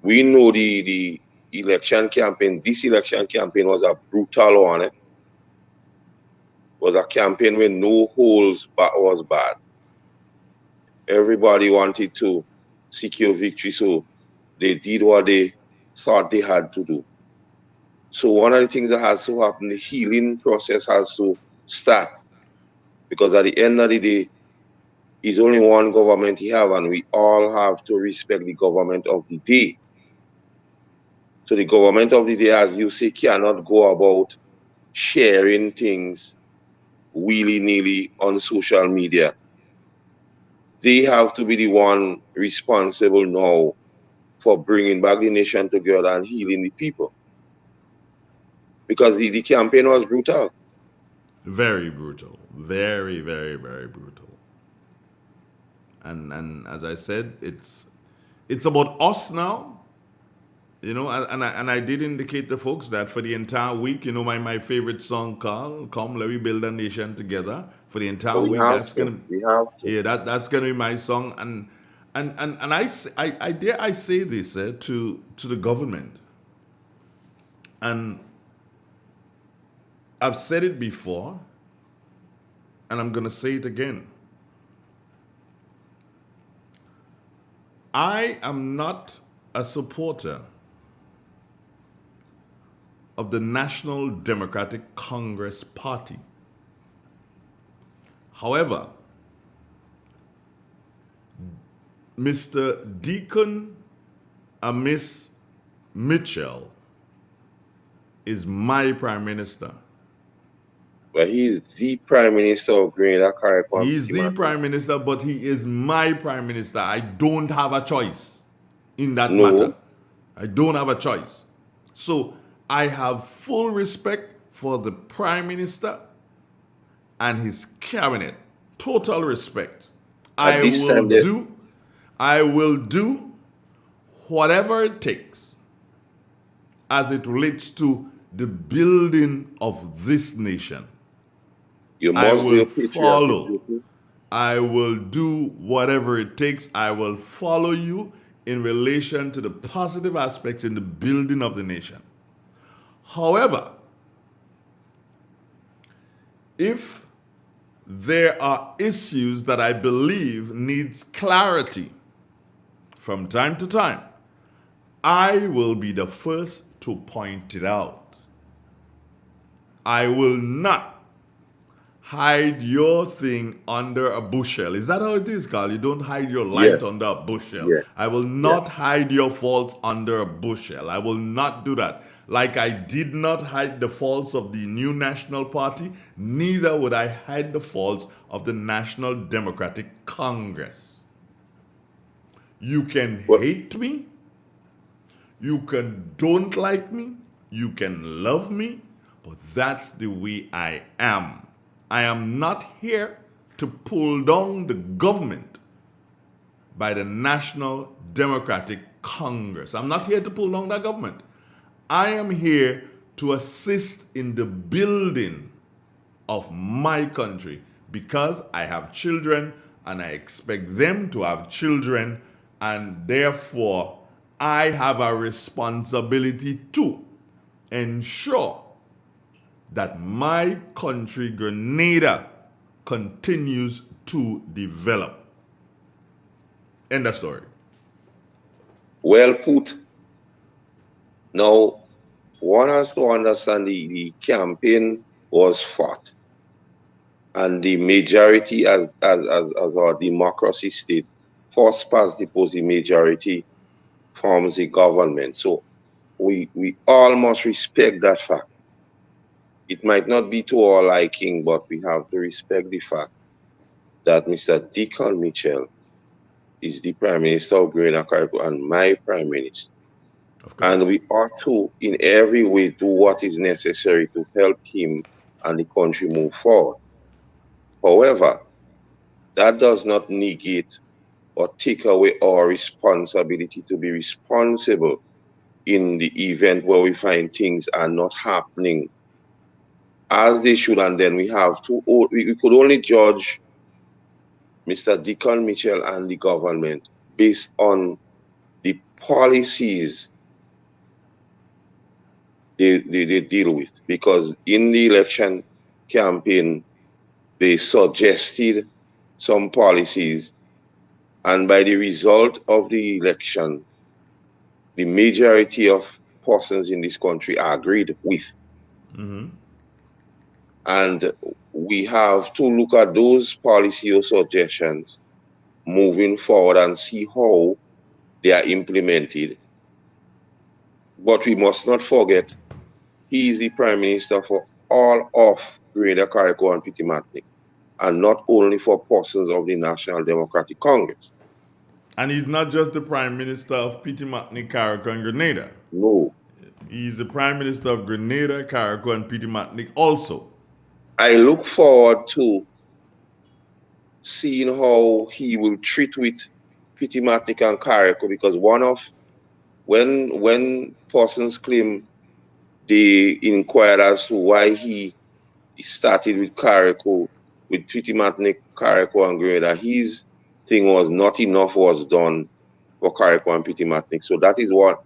we know the election campaign, this election campaign was a brutal one. Was a campaign where no holds was bad. Everybody wanted to secure victory, so they did what they thought they had to do. So one of the things that has to happen, the healing process has to start, because at the end of the day, it's only one government you have, and we all have to respect the government of the day. So the government of the day, as you say, cannot go about sharing things willy-nilly on social media. They have to be the one responsible now for bringing back the nation together and healing the people. Because the campaign was brutal. Very brutal. Very, very, very brutal. And as I said, it's about us now. You know, and I did indicate to folks that for the entire week, you know, my favorite song, Carl, Come Let We Build a Nation Together, for the entire week, that's gonna that's gonna be my song. And I dare I say this to the government. And I've said it before, and I'm gonna say it again. I am not a supporter of the National Democratic Congress Party. However, Mr. Deacon Miss Mitchell is my Prime Minister. But he is the Prime Minister of Grenada. He's the Prime Minister, but he is my Prime Minister. I don't have a choice in that matter. I don't have a choice. So I have full respect for the Prime Minister and his cabinet. Total respect. I will do whatever it takes as it relates to the building of this nation. I will follow. I will do whatever it takes. I will follow you in relation to the positive aspects in the building of the nation. However, if there are issues that I believe needs clarity from time to time, I will be the first to point it out. I will not hide your thing under a bushel. Is that how it is, Carl? You don't hide your Yes, light under a bushel. yes, I will yes. not hide your faults under a bushel. I will not do that. Like I did not hide the faults of the New National Party, neither would I hide the faults of the National Democratic Congress. You can hate me, you can don't like me, you can love me, but that's the way I am. I am not here to pull down the government by the National Democratic Congress. I'm not here to pull down that government. I am here to assist in the building of my country because I have children and I expect them to have children, and therefore I have a responsibility to ensure that my country, Grenada, continues to develop. End of story. Well put. Now, one has to understand the campaign was fought, and the majority, as our democracy state, first past the post, the majority forms the government. So we all must respect that fact. It might not be to our liking, but we have to respect the fact that Mr. Deacon Mitchell is the Prime Minister of Grenada Caribbean and my Prime Minister. And we ought to, in every way, do what is necessary to help him and the country move forward. However, that does not negate or take away our responsibility to be responsible in the event where we find things are not happening as they should, and then we have to, we could only judge Mr. Deacon Mitchell and the government based on the policies they deal with. Because in the election campaign, they suggested some policies, and by the result of the election, the majority of persons in this country agreed with. And we have to look at those policy or suggestions moving forward and see how they are implemented. But we must not forget, he is the Prime Minister for all of Grenada, Carriacou, and Petit-Martinique, and not only for persons of the National Democratic Congress. And he's not just the Prime Minister of Petit-Martinique, Carriacou, and Grenada. No. He's the Prime Minister of Grenada, Carriacou, and Petit-Martinique also. I look forward to seeing how he will treat with Petit-Martinique and Carriacou, because when persons claim they inquired as to why he started with Carriacou, with Petit-Martinique, Carriacou, and Grenada, his thing was not enough was done for Carriacou and Petit-Martinique. So that is one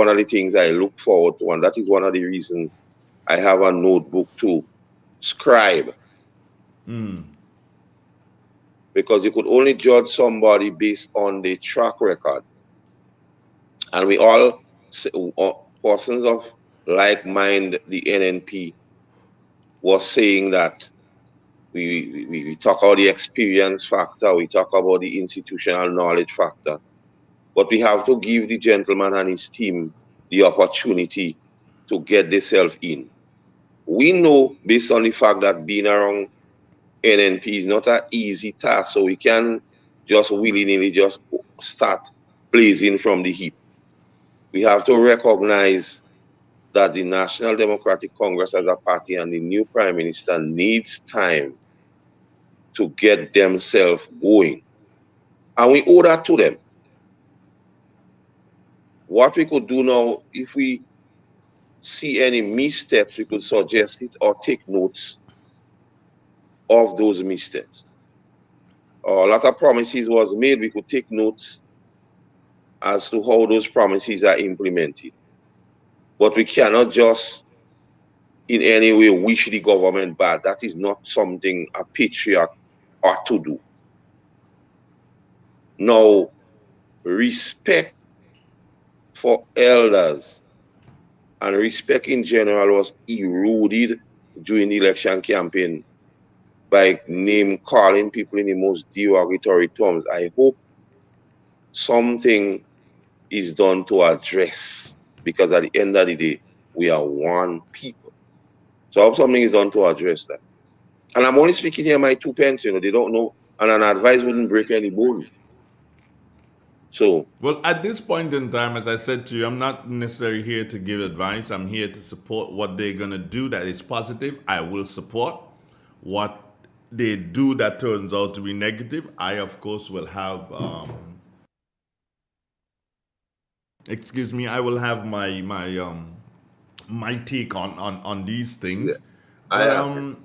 of the things I look forward to, and that is one of the reasons I have a notebook to scribe. Because you could only judge somebody based on the track record. And we all, persons of like mind, the NNP, was saying that we talk about the experience factor, we talk about the institutional knowledge factor, but we have to give the gentleman and his team the opportunity to get themselves in. We know, based on the fact that being around NNP is not an easy task, so we can just willy-nilly just start blazing from the hip. We have to recognize that the National Democratic Congress as a party and the new Prime Minister needs time to get themselves going. And we owe that to them. What we could do now, if we see any missteps, we could suggest it or take notes of those missteps. A lot of promises was made, we could take notes as to how those promises are implemented. But we cannot just in any way wish the government bad. That is not something a patriot ought to do. Now, respect for elders and respect in general was eroded during the election campaign by name calling people in the most derogatory terms. I hope something is done to address, because at the end of the day, we are one people. So I hope something is done to address that. And I'm only speaking here my 2 pence, they don't know, and an advice wouldn't break any bone. So, well, at this point in time, as I said to you, I'm not necessarily here to give advice. I'm here to support what they're going to do that is positive. I will support what they do that turns out to be negative. I, of course, will have, I will have my take on these things. But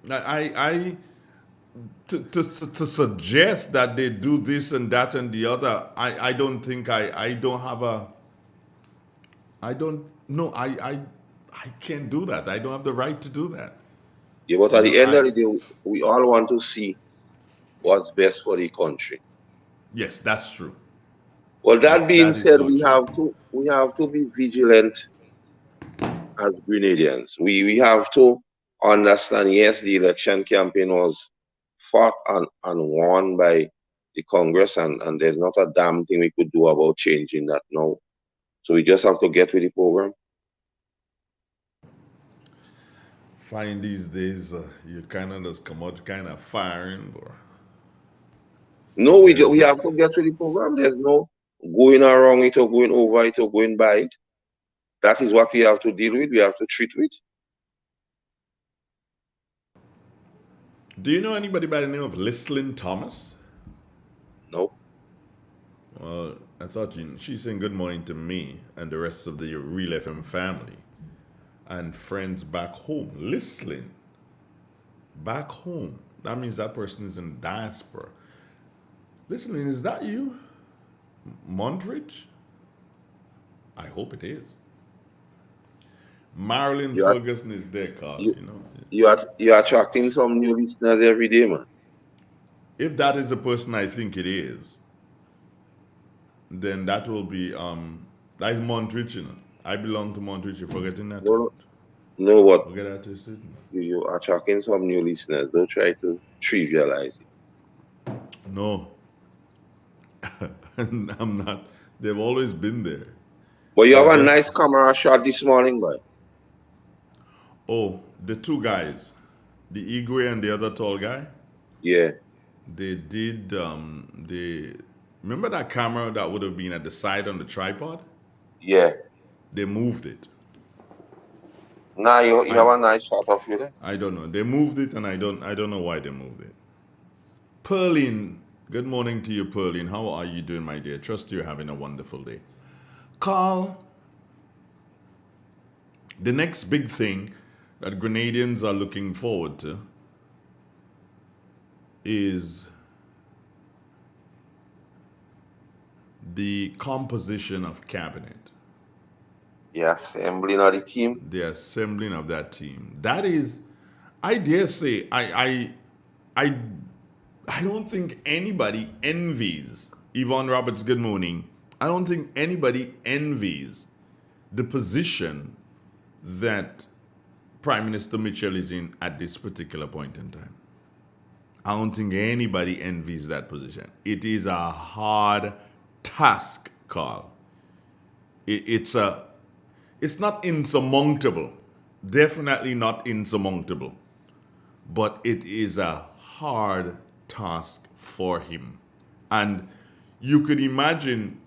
I to suggest that they do this and that and the other, I don't think I don't have a I don't no I can't do that. I don't have the right to do that. yeah, but at the end of the day, we all want to see what's best for the country. Yes, that's true. Well, that being said, we have to be vigilant as Grenadians. We have to understand, yes, the election campaign was fought and won by the Congress, and there's not a damn thing we could do about changing that now. So we just have to get with the program. Find these days, you kind of just come out kind of firing, but no, we have to get with the program. There's no going around it or going over it or going by it. That is what we have to deal with. We have to treat with. Do you know anybody by the name of Lislyn Thomas? No. Well, I thought she's saying good morning to me and the rest of the Real FM family and friends back home. Lislyn, back home. That means that person is in diaspora. Lislyn, is that you? Montridge? I hope it is. Marilyn Ferguson is there, Carl. You're attracting some new listeners every day, man. If that is the person I think it is, then that will be that is Montridge, I belong to Montridge. You're forgetting that. No, what? Forget that to sit. You are attracting some new listeners. Don't try to trivialize it. No. I'm not. They've always been there. But you have a nice camera shot this morning, boy. Oh, the two guys, the Igwe and the other tall guy. Yeah. They did. They remember that camera that would have been at the side on the tripod. Yeah. They moved it. Now you have a nice shot of you there. I don't know. They moved it, and I don't know why they moved it. Pearline, good morning to you, Pearline. How are you doing, my dear? Trust you're having a wonderful day. Carl, the next big thing that Grenadians are looking forward to is the composition of cabinet. The assembling of the team. The assembling of that team. That is, I dare say, I don't think anybody envies Yvonne Roberts. Good morning. I don't think anybody envies the position that Prime Minister Mitchell is in at this particular point in time. I don't think anybody envies that position. It is a hard task, Carl. It's not insurmountable. Definitely not insurmountable. But it is a hard task for him. And you could imagine,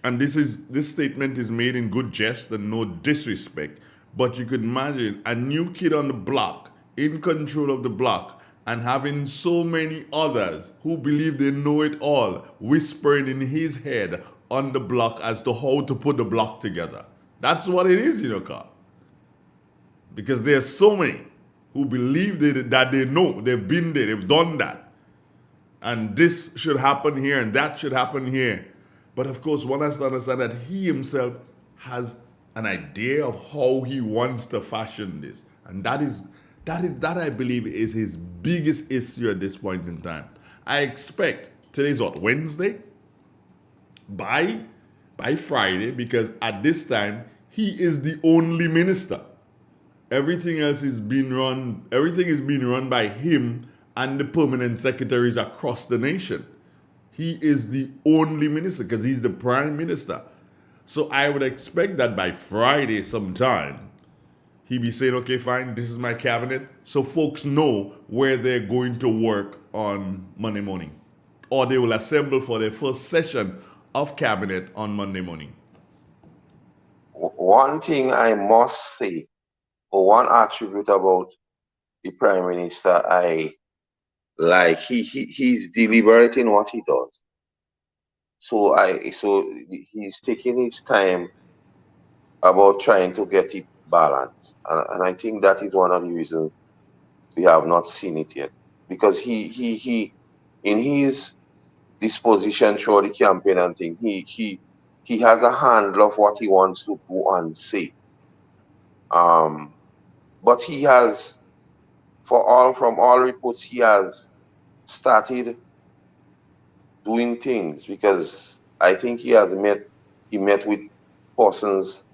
and this statement is made in good jest and no disrespect, but you could imagine a new kid on the block, in control of the block, and having so many others who believe they know it all, whispering in his head on the block as to how to put the block together. That's what it is, Carl. Because there's so many who believe that they know, they've been there, they've done that. And this should happen here and that should happen here. But of course, one has to understand that he himself has an idea of how he wants to fashion this. And that I believe is his biggest issue at this point in time. I expect, today's what, Wednesday? By Friday, because at this time, he is the only minister. Everything else is being run. Everything is being run by him and the permanent secretaries across the nation. He is the only minister because he's the prime minister. So I would expect that by Friday sometime, he'd be saying, okay, fine, this is my cabinet. So folks know where they're going to work on Monday morning. Or they will assemble for their first session of cabinet on Monday morning. One thing I must say, or one attribute about the Prime Minister I like, he's deliberate in what he does. So he's taking his time about trying to get it balanced. And I think that is one of the reasons we have not seen it yet. Because he in his disposition through the campaign and thing, he has a handle of what he wants to do and say. But he has, from all reports, he has started doing things because I think he met with persons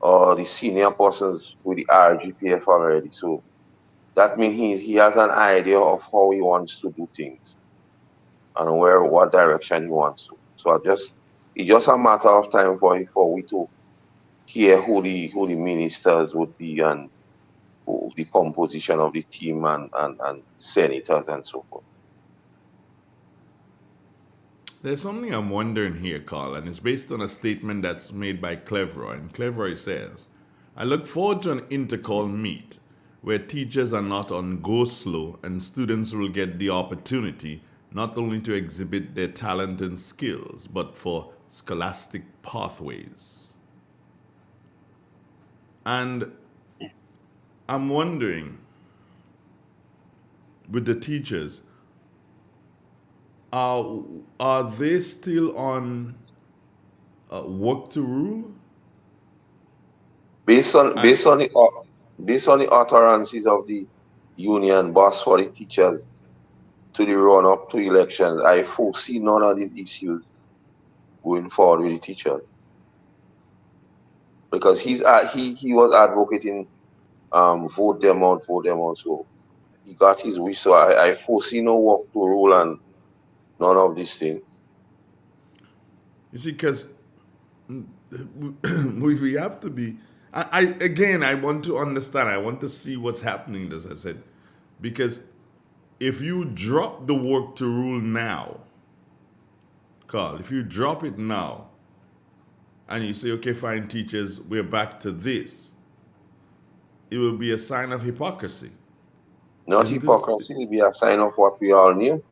or the senior persons with the RGPF already. So that means he has an idea of how he wants to do things and what direction he wants to. So it's just a matter of time for we to hear who the ministers would be and the composition of the team and senators and so forth. There's something I'm wondering here, Carl, and it's based on a statement that's made by Cleveroy. And Cleveroy says, I look forward to an intercall meet where teachers are not on go slow and students will get the opportunity not only to exhibit their talent and skills, but for scholastic pathways. And I'm wondering, with the teachers, are they still on work to rule? Based on the utterances of the union boss for the teachers to the run up to elections, I foresee none of these issues going forward with the teachers because he was advocating vote them out. So he got his wish. So I foresee no work to rule and none of these things. You see, because we have to be. I want to understand. I want to see what's happening. As I said, because if you drop the work to rule now, Carl, if you drop it now, and you say, okay, fine, teachers, we're back to this, it will be a sign of hypocrisy. Not hypocrisy, it will be a sign of what we all knew.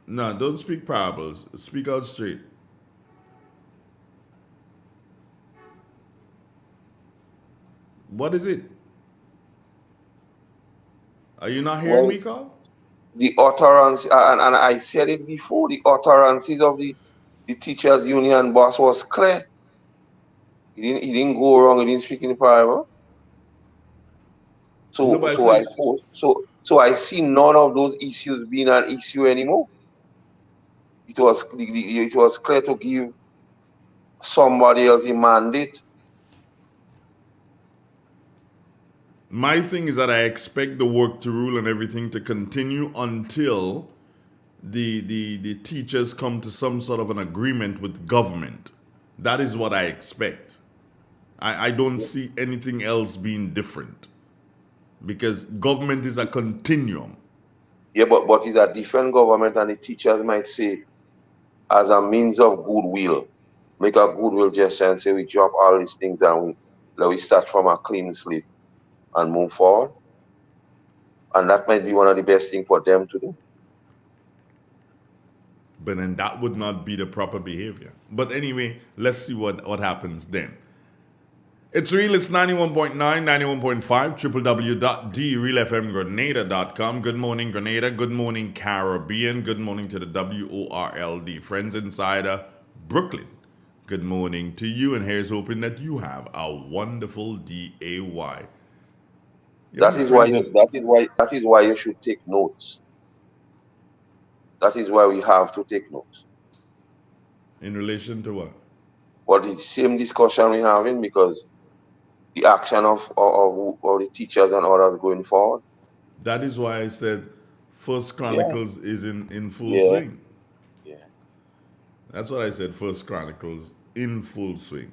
No, don't speak parables. Speak out straight. What is it? Are you not hearing me, Carl? The utterance, and I said it before, the utterances of the teachers union boss was clear. He didn't go wrong, he didn't speak in the parable. So I see none of those issues being an issue anymore. It was clear to give somebody else a mandate. My thing is that I expect the work to rule and everything to continue until the teachers come to some sort of an agreement with government. That is what I expect. I don't see anything else being different because government is a continuum. Yeah, but it's a different government, and the teachers might say, as a means of goodwill, make a goodwill gesture and say we drop all these things and we start from a clean slate and move forward. And that might be one of the best things for them to do. But then that would not be the proper behavior. But anyway, let's see what happens then. It's real, it's 91.9, 91.5, www.drealfmgrenada.com. Good morning, Grenada. Good morning, Caribbean. Good morning to the WORLD. Friends inside Brooklyn. Good morning to you, and here's hoping that you have a wonderful DAY. That is why you should take notes. That is why we have to take notes. In relation to what? Well, the same discussion we're having, because the action of the teachers and others going forward. That is why I said First Yeah. Chronicles is in full Yeah. swing. Yeah. That's what I said, First Chronicles in full swing.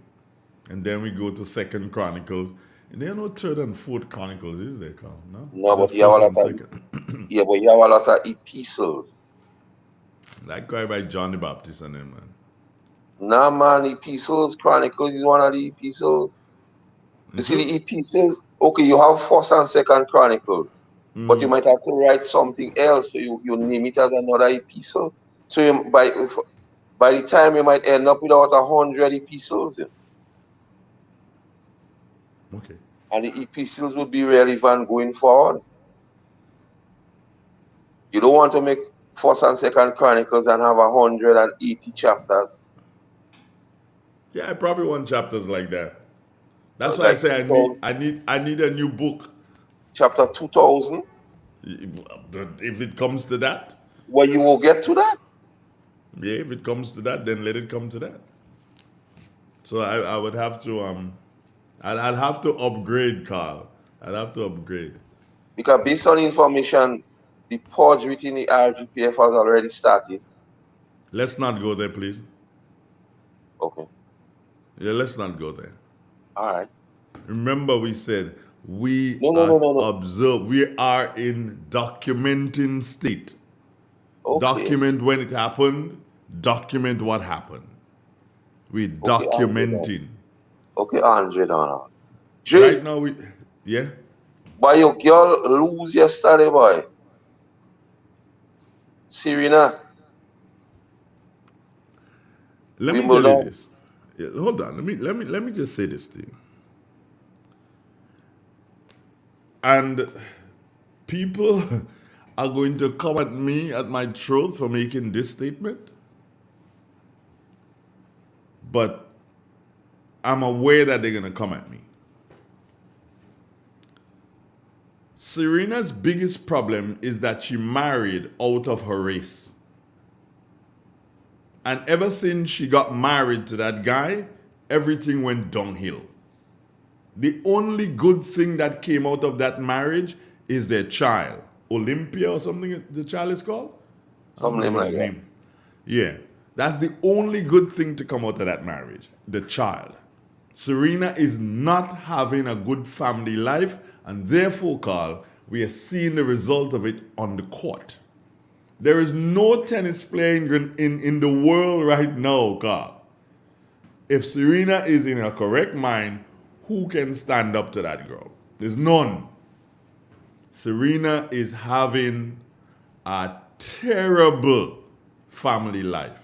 And then we go to Second Chronicles. And there are no Third and Fourth Chronicles, is there, Carl? No? No, Just but you have a first lot and of second. yeah, but you have a lot of epistles. That guy by John the Baptist and them, man. Nah, man, epistles, Chronicles is one of the epistles. You see the epistles? Okay, you have First and Second Chronicles, but you might have to write something else. So you name it as another epistle. So by the time you might end up with about 100 epistles. You know. Okay. And the epistles would be relevant going forward. You don't want to make First and Second Chronicles and have 180 chapters. Yeah, I probably want chapters like that. That's why I Like say I need a new book. Chapter 2000. If it comes to that. Well, you will get to that. Yeah, if it comes to that, then let it come to that. So I would have to I'd have to upgrade, Carl. I'd have to upgrade. Because based on information, the purge within the RGPF has already started. Let's not go there, please. Okay. Yeah, let's not go there. All right. Remember, we said we No. observe. We are in documenting state. Okay. Document when it happened. Document what happened. We documenting. Okay, Andre Donald. Right now yeah. Boy, your girl lose yesterday, boy. Serena. Let me tell you this. Yeah, hold on. Let me just say this to you. And people are going to come at me at my throat for making this statement. But I'm aware that they're going to come at me. Serena's biggest problem is that she married out of her race. And ever since she got married to that guy, everything went downhill. The only good thing that came out of that marriage is their child. Olympia or something the child is called? Something like that. Yeah. That's the only good thing to come out of that marriage. The child. Serena is not having a good family life, and therefore, Carl, we are seeing the result of it on the court. There is no tennis player in the world right now, Carl. If Serena is in her correct mind, who can stand up to that girl? There's none. Serena is having a terrible family life.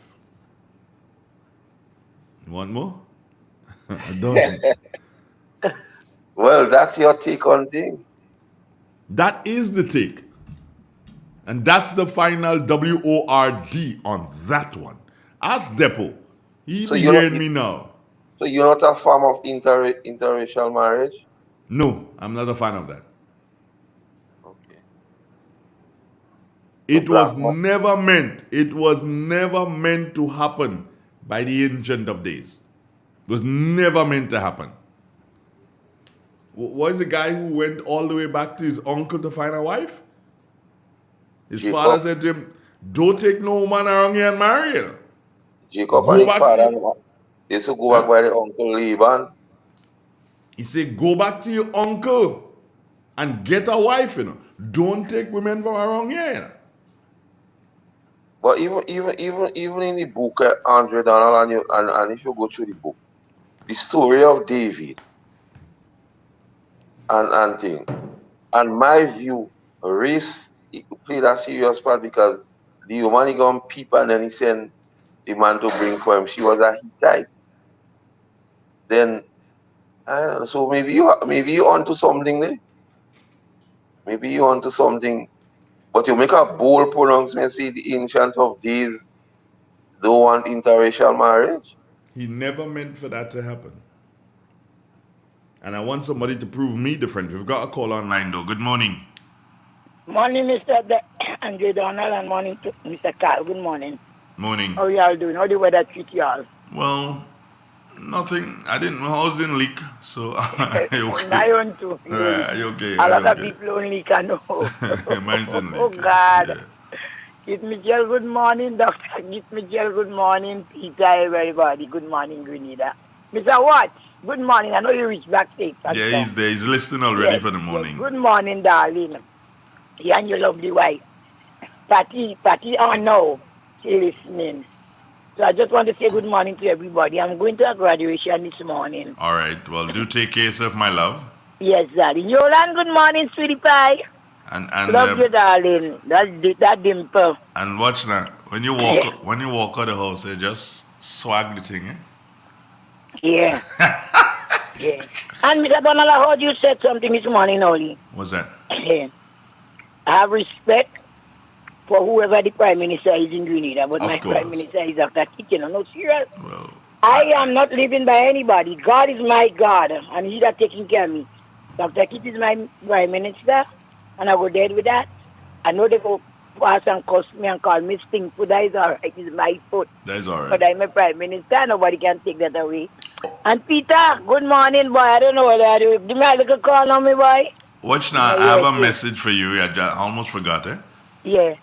You want more? I don't. Well, that's your take on things. That is the take. And that's the final WORD on that one. Ask Depo. He be hearing me now. So you're not a fan of interracial marriage? No, I'm not a fan of that. Okay. It was never meant to happen by the Ancient of Days. It was never meant to happen. What is the guy who went all the way back to his uncle to find a wife? His father said to him, don't take no woman around here and marry her. Jacob and his father used to go back by the uncle Laban. He said, go back to your uncle and get a wife, you know. Don't take women from around here, you know. But even in the book, Andre Donald, and if you go through the book, the story of David and thing, and my view, race played a serious part because the woman he gone peep and then he sent the man to bring for him. She was a Hittite. Then I don't know, so maybe you onto something there. Maybe you onto something. But you make a bold pronouncement, say the Ancient of Days don't want interracial marriage. He never meant for that to happen. And I want somebody to prove me different. We've got a call online though. Good morning. Morning, Mr. Andre Donald, and morning to Mr. Carl. Good morning. Morning. How y'all doing? How the weather treat y'all? Well, Nothing. I didn't. My house didn't leak, so okay. My own too. You okay? A lot of Okay. people only can know. Mine didn't Oh, leak. God. Yeah. Kit Mitchell, good morning. Dr. Kit Mitchell, good morning. Peter, everybody, good morning, Grenada. Mr. Watts, good morning. I know you reached backstage and Yeah, stuff. he's there. He's listening already Yes, for the yes. morning. Good morning, darling. You and your lovely wife. Patty, oh no, she listening. So I just want to say good morning to everybody. I'm going to a graduation this morning. All right. Well, do take care of yourself, my love. Yes, darling. Yolan, good morning, sweetie pie. And Love you, darling. That dimple. and watch now. When you walk out the house, you just swag the thing, eh? Yeah. Yeah. And Mr. Donald, I heard you said something this morning, Oli. What's that? I have respect for whoever the Prime Minister is in Grenada, but my Prime Minister is Dr. Kitchen. I'm not serious. Well, I am not living by anybody. God is my God, and He's that taking care of me. Dr. Kit is my Prime Minister, and I go dead with that. I know they go pass and cuss me and call me stink food. That is all right. It's my foot. That is all right. But I'm a Prime Minister. Nobody can take that away. And Peter, good morning, boy. I don't know what I do. Give me a little call on me, boy. Watch now. I have a message for you. I almost forgot, eh? Yeah.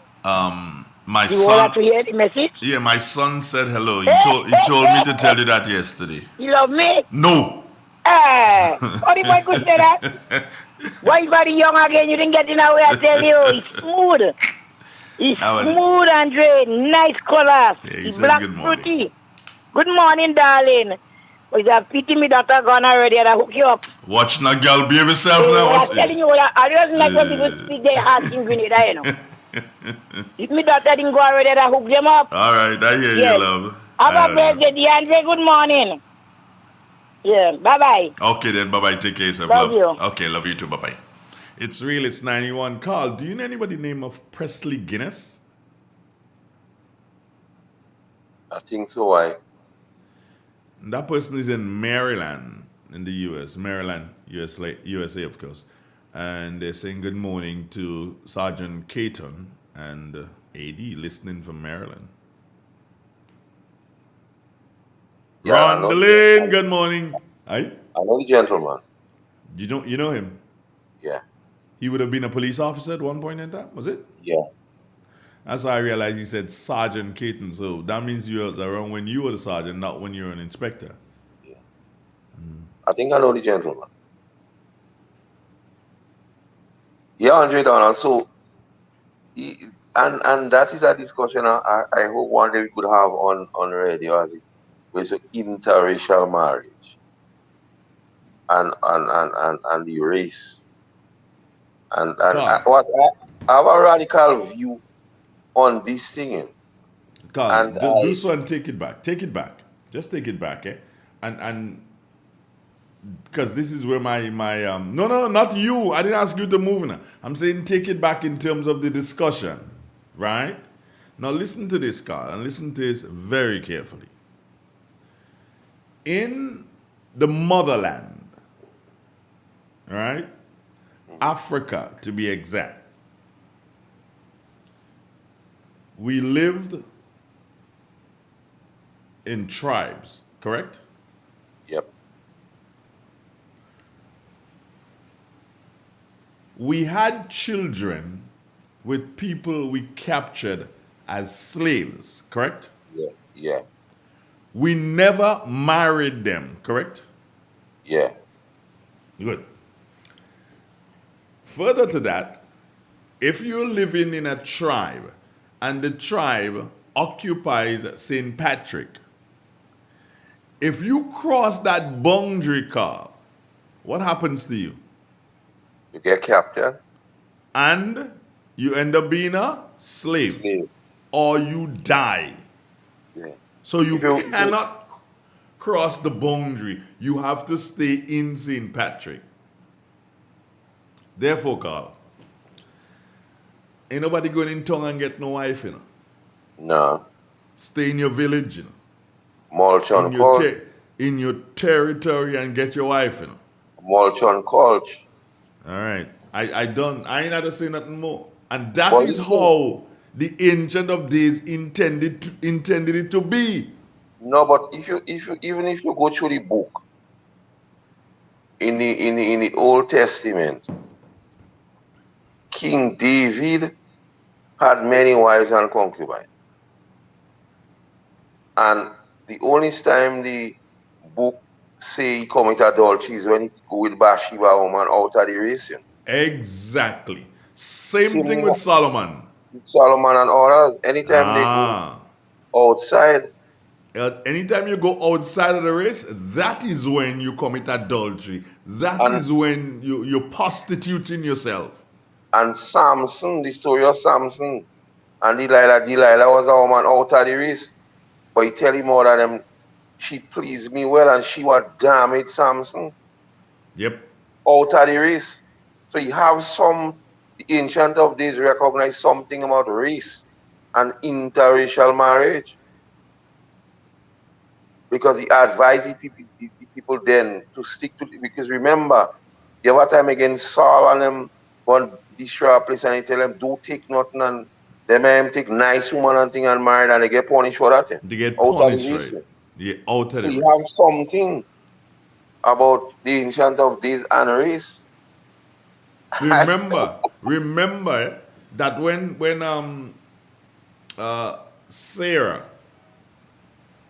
My you son. You want to hear the message? Yeah, my son said hello. He told me to tell you that yesterday. You love me? No. How the boy could say that? Why is very young again? You didn't get in a way, I tell you. He's smooth. He's smooth, Andre. Nice colors. Yeah, he's black good morning. pretty. Good morning, darling. Was that pity me daughter gone already and I hook you up? Watch now, girl. Behave yourself now. I'm telling you, I just like when people speak their hearts in Grenada, you know. If me daughter didn't go already, I hook them up. All right, I hear you, love. Have a birthday, DeAndre. Good morning. Yeah, bye-bye. Okay, then, bye-bye. Take care of yourself, love you. Okay, love you too. Bye-bye. It's real. It's 91. Carl, do you know anybody name of Presley Guinness? I think so, why? That person is in Maryland, in the U.S. Maryland, USA, of course. And they're saying good morning to Sergeant Caton and AD listening from Maryland. Yeah, Rondeline, good morning. Hi. I know the gentleman. You know him? Yeah. He would have been a police officer at one point in time, was it? Yeah. That's why I realized he said Sergeant Caton. So that means you were around when you were the sergeant, not when you were an inspector. Yeah. I think I know the gentleman. Yeah, Andre Donald. So, and that is a discussion I hope one day we could have on radio as it was interracial marriage and the race. And I have a radical view on this thing. Carl, do so and take it back. Take it back. Just take it back, eh? And because this is where my no, not you. I didn't ask you to move now. I'm saying take it back in terms of the discussion, right? Now listen to this, Carl, and listen to this very carefully. In the motherland, right? Africa, to be exact, we lived in tribes, correct? Yep. We had children with people we captured as slaves, correct? Yeah. Yeah. We never married them, correct? Yeah. Good. Further to that, if you're living in a tribe and the tribe occupies St. Patrick, if you cross that boundary, Carl, what happens to you? You get captured. And you end up being a slave. Or you die. Yeah. So you cannot cross the boundary. You have to stay in St. Patrick. Therefore, Carl, ain't nobody going in town and get no wife, you know. No. Stay in your village, you know. Mulch on Colch. In your territory and get your wife, you know. Mulch on Colch. All right. I ain't had to say nothing more. And that is how the Ancient of Days intended it to be. No, but even if you go through the book in the Old Testament, King David had many wives and concubines. And the only time the book say he commit adultery is when he go with Bathsheba woman out of the race. Exactly. Same thing Same with Solomon. with Solomon and others. Anytime they go Ah. outside. Anytime you go outside of the race, that is when you commit adultery. That is when you're prostituting yourself. And Samson, the story of Samson and Delilah was a woman out of the race. But he tell him all of them, she pleased me well and she was damn it, Samson. Yep. Out of the race. So you have the ancient of days recognize something about race and interracial marriage. Because he advised the people then to stick to it. Because remember, the other time again, Saul and them want destroy a place and he tell them, don't take nothing and them take nice woman and thing and married and they get punished for that. They get Out of the punished, race. right? Yeah, out of the So you race. have something about the ancient of days and race. Remember that when Sarah,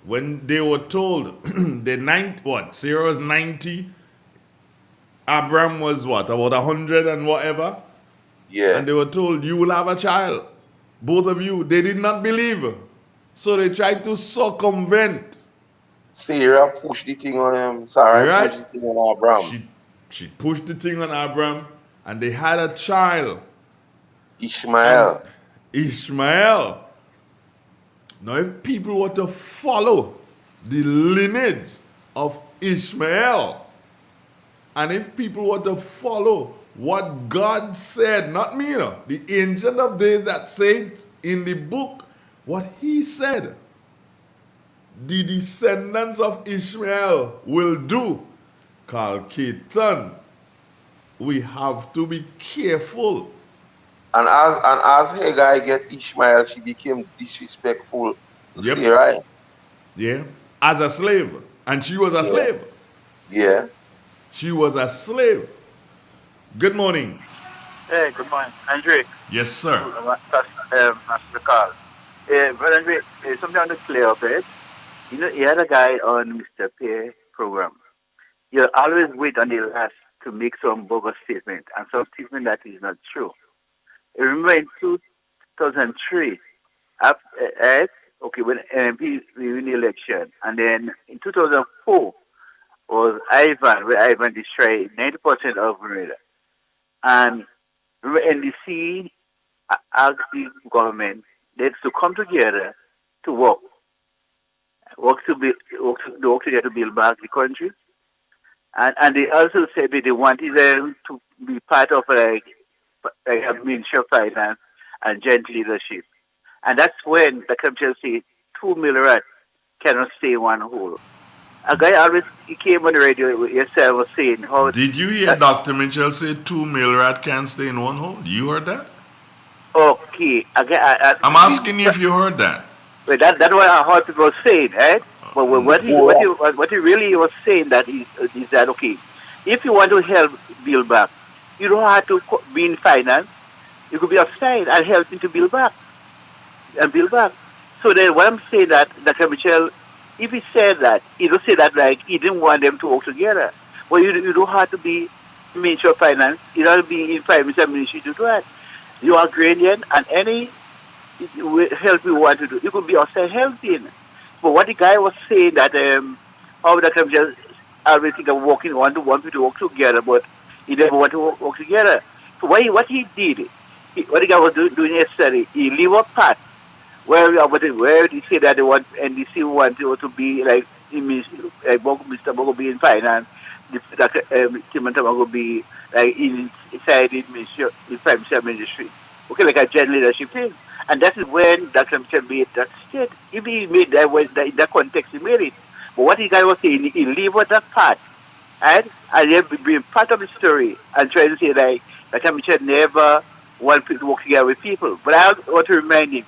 when they were told Sarah was 90, Abraham was what, about 100 and whatever? Yeah. And they were told, you will have a child. Both of you. They did not believe. So they tried to circumvent. Sarah pushed the thing on him. Sarah pushed the thing on Abraham. She pushed the thing on Abraham and they had a child. Ishmael. Ishmael. Now if people were to follow the lineage of Ishmael, and if people were to follow what God said, not me, the Ancient of Days that said in the book, what he said, the descendants of Ishmael will do. Carl Keaton, we have to be careful. And as Hagar get Ishmael, she became disrespectful to Sarai. Yeah, as a slave. And she was a slave. Yeah. She was a slave. Good morning. Hey, good morning. Andre. Yes, sir. Master Carl. Brother Andre, something on the clear up, right? You know, you had a guy on Mr. Pay program. You always wait until last to make some bogus statement and some statement that is not true. I remember in 2003, when MP win the election, and then in 2004 was Ivan, where Ivan destroyed 90% of Grenada. And NDC asked the government to come together to work together to build back the country. And they also said that they wanted them to be part of like a Ministry of Finance and joint leadership. And that's when the country said 2 million cannot stay in one hole. A guy always he came on the radio yesterday was saying how. Did you hear Dr. Mitchell say 2 million can't stay in one hole? You heard that? Okay. I'm asking you if you heard that. Well, that's what I heard people saying, right? But what he really was saying that is that okay, if you want to help build back, you don't have to be in finance. You could be outside and helping to build back and build back. So then, what I'm saying that Dr. Mitchell, if he said that, he don't say that like he didn't want them to work together. Well, you don't have to be Minister of Finance. You don't have to be in Prime Ministry to do that. You are Ghanaian, and any help you want to do, you could be outside helping. But what the guy was saying that how Dr. Mitchell always think of want people to work together, but he never want to work together. So what he did, what the guy was doing yesterday, he leave a path where he said that they want NDC want to be like Mr. Bogo be in finance, Dr. Timothy Bogo be like inside the Prime Ministry. Okay, like a general leadership thing. And that is when Dr. Mitchell made that state. If he made that in that context, he made it. But what the guy was saying, he leave out that part, right? And then being part of the story and trying to say like Dr. Mitchell never want people to work together with people. But I want to remind him,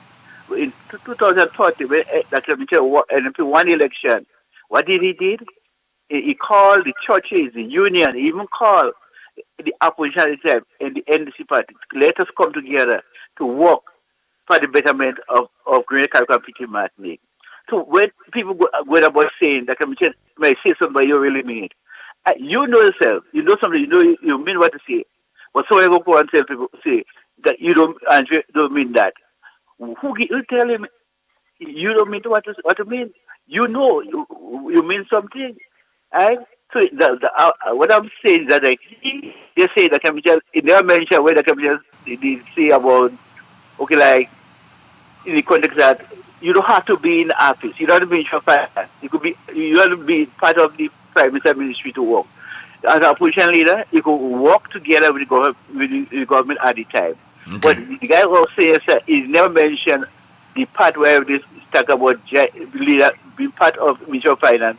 in 2030, when Dr. Mitchell won election, what did he did? He called the churches, the union, he even called the opposition at the time and the NDC party. Let us come together to work for the betterment of Greater Caribbean and Martinique. So when people go about saying that may say something you really mean it. You know yourself, you know something, you know you mean what to say. But someone go and tell people say that you don't don't mean that. You tell him you don't mean what to mean. You know you mean something. Right? So what I'm saying is that they say that it never mention where the chemicals they say about okay like in the context that you don't have to be in office. You don't have to be in your finance. You don't have to be part of the Prime Minister Ministry to work. As an opposition leader, you could work together with the government at the time. Okay. But the guy who says he never mentioned the part where this talk about leader being part of Ministry of Finance,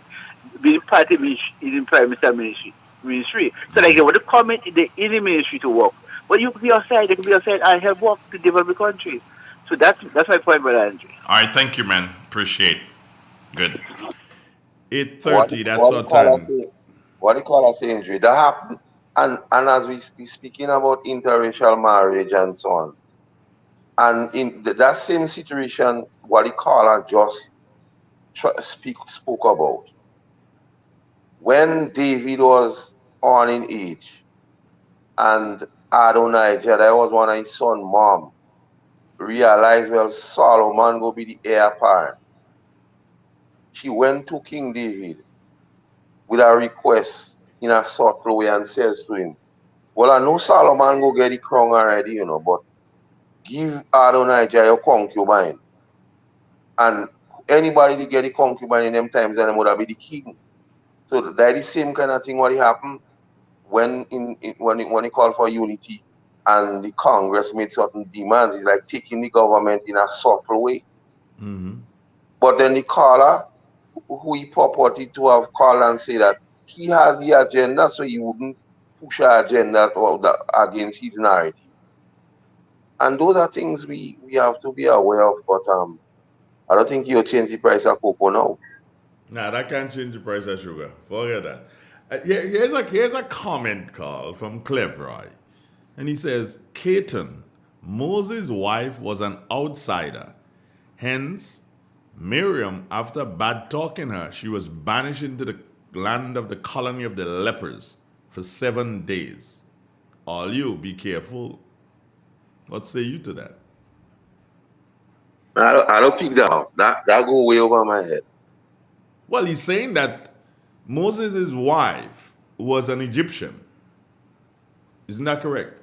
being part of in Prime Minister Ministry. So like they want to come in the ministry to work. But you could be outside, they could be outside and help work to develop the country. So that's my point, Brother Andre. All right, thank you, man. Appreciate. Good. 8:30. That's our time. What do you call a injury? That happened, and as we speaking about interracial marriage and so on, and in that same situation, what the caller just spoke about. When David was on in age, and Adonijah, that was one of his son mom, realized, well, Solomon will be the heir apparent. She went to King David with a request in a subtle way and says to him, well, I know Solomon go get the crown already, but give Adonijah your concubine. And anybody to get the concubine in them times, then would have be the king. So that is the same kind of thing what happened when he called for unity and the Congress made certain demands. It's like taking the government in a subtle way. Mm-hmm. But then the caller, who he purported to have called and say that he has the agenda, so he wouldn't push our agenda against his narrative. And those are things we have to be aware of. But I don't think he'll change the price of cocoa now. Nah, that can't change the price of sugar. Forget that. Here's a comment call from Cleveroy. And he says, Caton, Moses' wife was an outsider. Hence, Miriam, after bad talking her, she was banished into the land of the colony of the lepers for 7 days. All you, be careful. What say you to that? I don't pick that up. That go way over my head. Well, he's saying that Moses' wife was an Egyptian. Isn't that correct?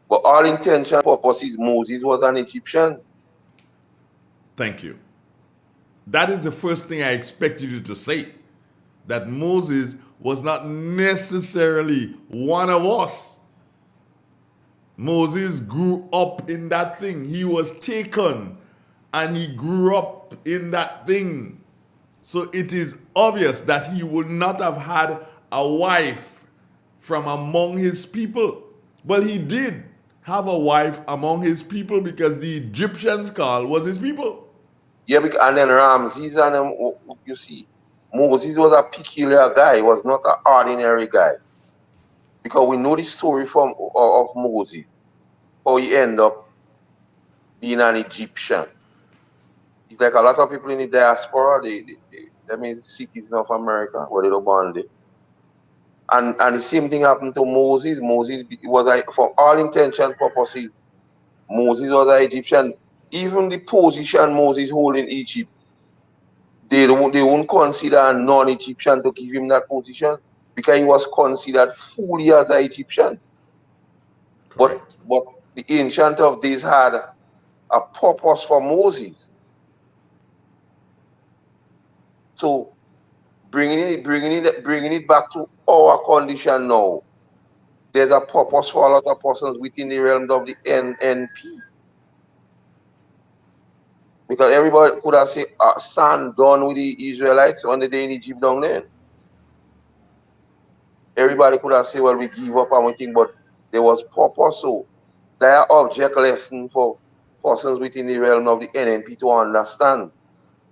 But all intention purposes, Moses was an Egyptian. Thank you. That is the first thing I expected you to say. That Moses was not necessarily one of us. Moses grew up in that thing. He was taken and he grew up in that thing. So it is obvious that he would not have had a wife from among his people. Well, he did have a wife among his people because the Egyptians called was his people. Yeah, and then Ramses and them, you see, Moses was a peculiar guy. He was not an ordinary guy. Because we know the story of Moses, how he ended up being an Egyptian. It's like a lot of people in the diaspora, cities of America, where they were born there. And the same thing happened to Moses. Moses was, for all intention purposes, Moses was an Egyptian. Even the position Moses held in Egypt, they won't consider a non-Egyptian to give him that position because he was considered fully as an Egyptian. But the Ancient of Days had a purpose for Moses. So bringing it back to our condition now, there's a purpose for a lot of persons within the realm of the NNP. Because everybody could have said, son done with the Israelites on the day in Egypt down there. Everybody could have said, well, we give up and we think, but there was purpose. So their object lesson for persons within the realm of the NNP to understand.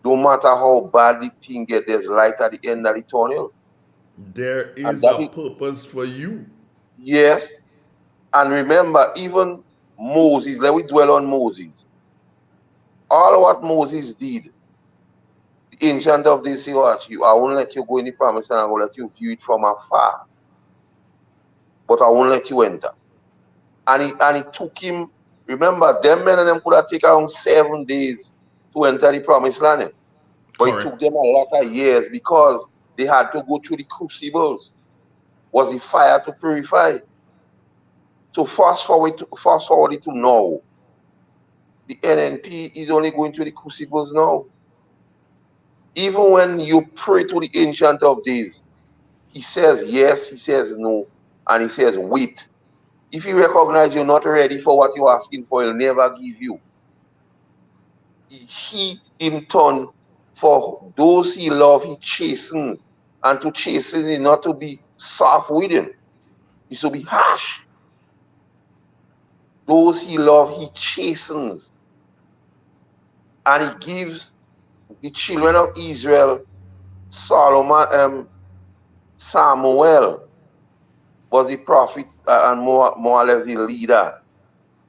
No matter how bad the thing gets, there's light at the end of the tunnel. There And is that a is, purpose for you. yes. And remember, even Moses, let me dwell on Moses. All what Moses did, the ancient of this, I won't let you go in the promised land, I will let you view it from afar. But I won't let you enter. And he took him, remember, them men and them could have taken around 7 days to enter the promised land. But it took Correct. them a lot of years because they had to go through the crucibles. Was the fire to purify? So fast forward it to now. The NNP is only going through the crucibles now. Even when you pray to the Ancient of Days, he says yes, he says no, and he says wait. If he recognizes you're not ready for what you're asking for, he'll never give you. He, in turn, for those he loves, he chastens. And to chasten is not to be soft with him, it's to be harsh. Those he loves, he chastens. And he gives the children of Israel Samuel was the prophet and more or less the leader.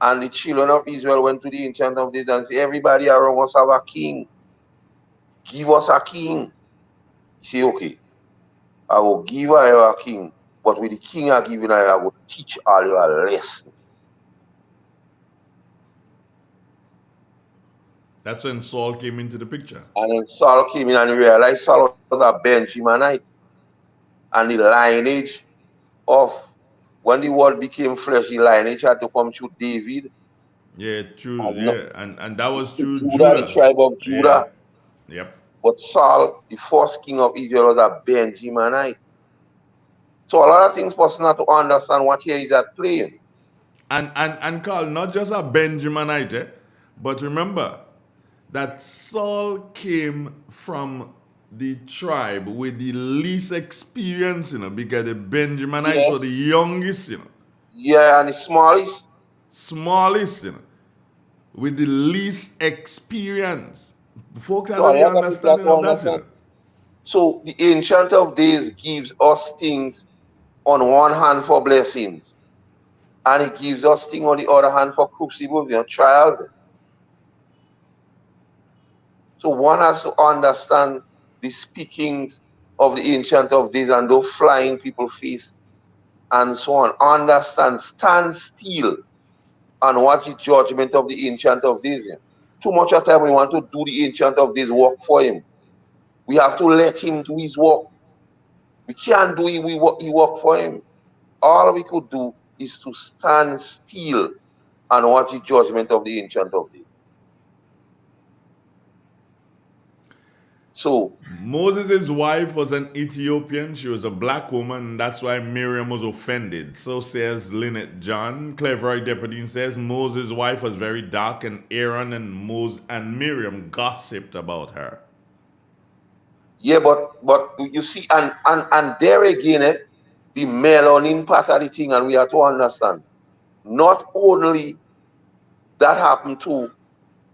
And the children of Israel went to the Ancient of Days and said, everybody around us have a king. Give us a king. He said, okay, I will give you a king, but with the king I give you, I will teach all you a lesson. That's when Saul came into the picture. And then Saul came in and realized Saul was a Benjaminite. And the lineage of, when the word became flesh, the lineage had to come through David. Yeah, true. Yeah, and that was through Judah, the tribe of Judah. Yeah. Yep. But Saul, the first king of Israel, was a Benjaminite. So a lot of things person have to understand what here is at play. And Carl, not just a Benjaminite, but remember that Saul came from the tribe with the least experience, because the Benjaminites were the youngest, Yeah, and the smallest. Smallest, with the least experience. Folks So have the understanding of that, So the Ancient of Days gives us things on one hand for blessings, and it gives us things on the other hand for crucibles, trials. So one has to understand the speakings of the Ancient of Days and those flying people face and so on. Understand, stand still and watch the judgment of the Ancient of Days. Too much of time we want to do the Ancient of Days work for him. We have to let him do his work. We can't do he work for him. All we could do is to stand still and watch the judgment of the Ancient of Days. So Moses' wife was an Ethiopian. She was a black woman. That's why Miriam was offended. So says Lynette John. Clever Deputy says Moses' wife was very dark, and Aaron and Miriam gossiped about her. Yeah, but you see, and there again, the melanin part of the thing, and we have to understand. Not only that happened to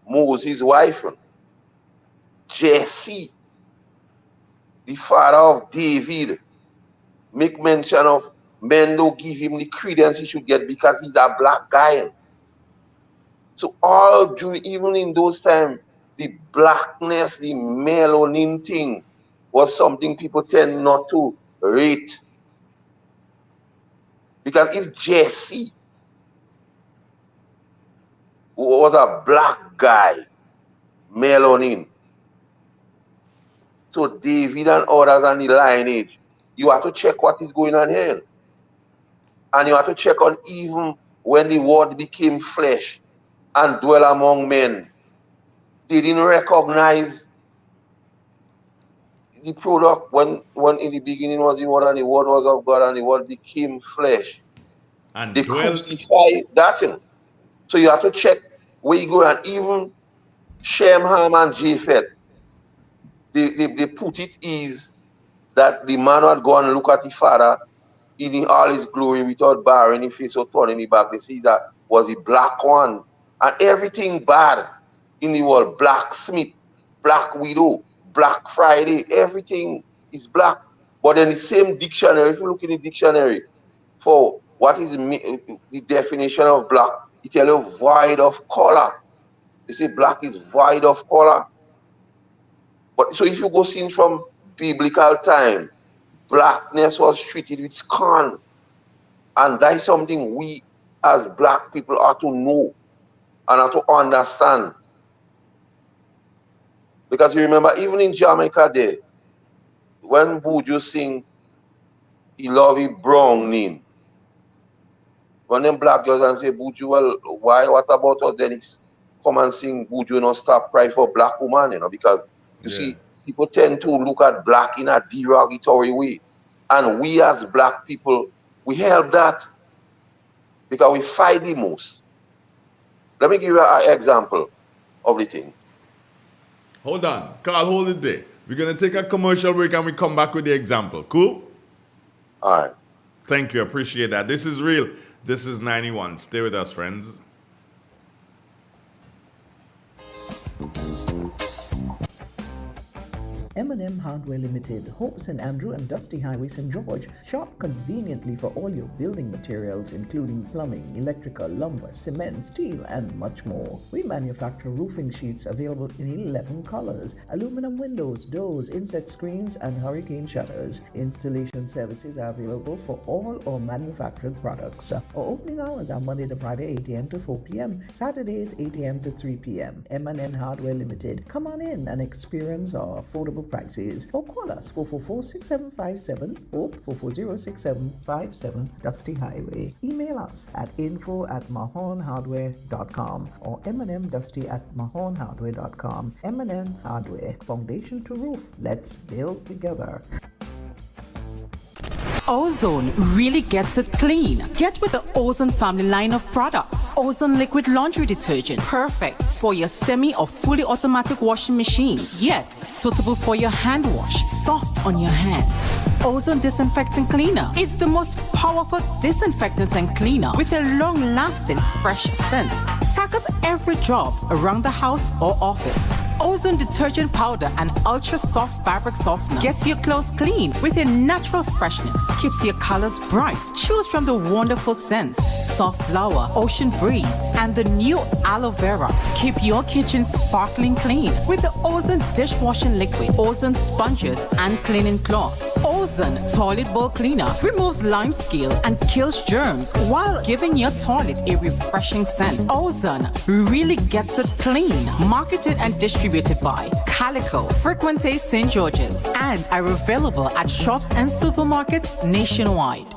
Moses' wife, Jesse, the father of David, make mention of men don't give him the credence he should get because he's a black guy. So all during, even in those times, the blackness, the melanin thing was something people tend not to rate. Because if Jesse was a black guy, melanin, so David and others and the lineage, you have to check what is going on here. And you have to check on even when the word became flesh and dwell among men. They didn't recognize the product when in the beginning was the word and the word was of God and the word became flesh. And they crucify that thing. So you have to check where you go, and even Shem, Ham, and Japheth, they put it is that the man had gone and look at the father in all his glory without barring his face or turning his back. They see that was the black one, And everything bad in the world, blacksmith, black widow, Black Friday, everything is black. But in the same dictionary, if you look in the dictionary for what is the definition of black, it tells you void of color. They say black is void of color. But so if you go see from biblical time, blackness was treated with scorn. And that is something we as black people are to know and are to understand. Because you remember, even in Jamaica there, when Buju sing, he love it browning. When them black girls and say, Buju, well, why, what about us? Then it's come and sing, Buju, not stop cry for black woman, because you see, people tend to look at black in a derogatory way. And we as black people, we help that because we fight the most. Let me give you an example of the thing. Hold on. Carl, hold it there. We're going to take a commercial break and we come back with the example. Cool? All right. Thank you. Appreciate that. This is real. This is 91. Stay with us, friends. M&M Hardware Limited, Hope St. Andrew and Dusty Highway, St. George. Shop conveniently for all your building materials, including plumbing, electrical, lumber, cement, steel, and much more. We manufacture roofing sheets available in 11 colors, aluminum windows, doors, insect screens, and hurricane shutters. Installation services are available for all our manufactured products. Our opening hours are Monday to Friday, 8 a.m. to 4 p.m., Saturdays, 8 a.m. to 3 p.m. M&M Hardware Limited. Come on in and experience our affordable prices, or call us 444-6757 or 440-6757 Dusty Highway. Email us at info@mahonhardware.com or mnmdusty@mahonhardware.com. M&M Hardware, foundation to roof. Let's build together. Ozone really gets it clean. Get with the Ozone family line of products. Ozone liquid laundry detergent, perfect for your semi or fully automatic washing machines, yet suitable for your hand wash, soft on your hands. Ozone disinfectant cleaner. It's the most powerful disinfectant and cleaner with a long-lasting fresh scent. Tackles every job around the house or office. Ozone detergent powder and ultra soft fabric softener gets your clothes clean with a natural freshness, keeps your colors bright. Choose from the wonderful scents, soft flower, ocean breeze, and the new aloe vera. Keep your kitchen sparkling clean with the Ozone dishwashing liquid, Ozone sponges, and cleaning cloth. Ozone toilet bowl cleaner removes lime scale and kills germs while giving your toilet a refreshing scent. Ozone really gets it clean. Marketed and distributed by Calico, Frequente St. George's, and are available at shops and supermarkets nationwide.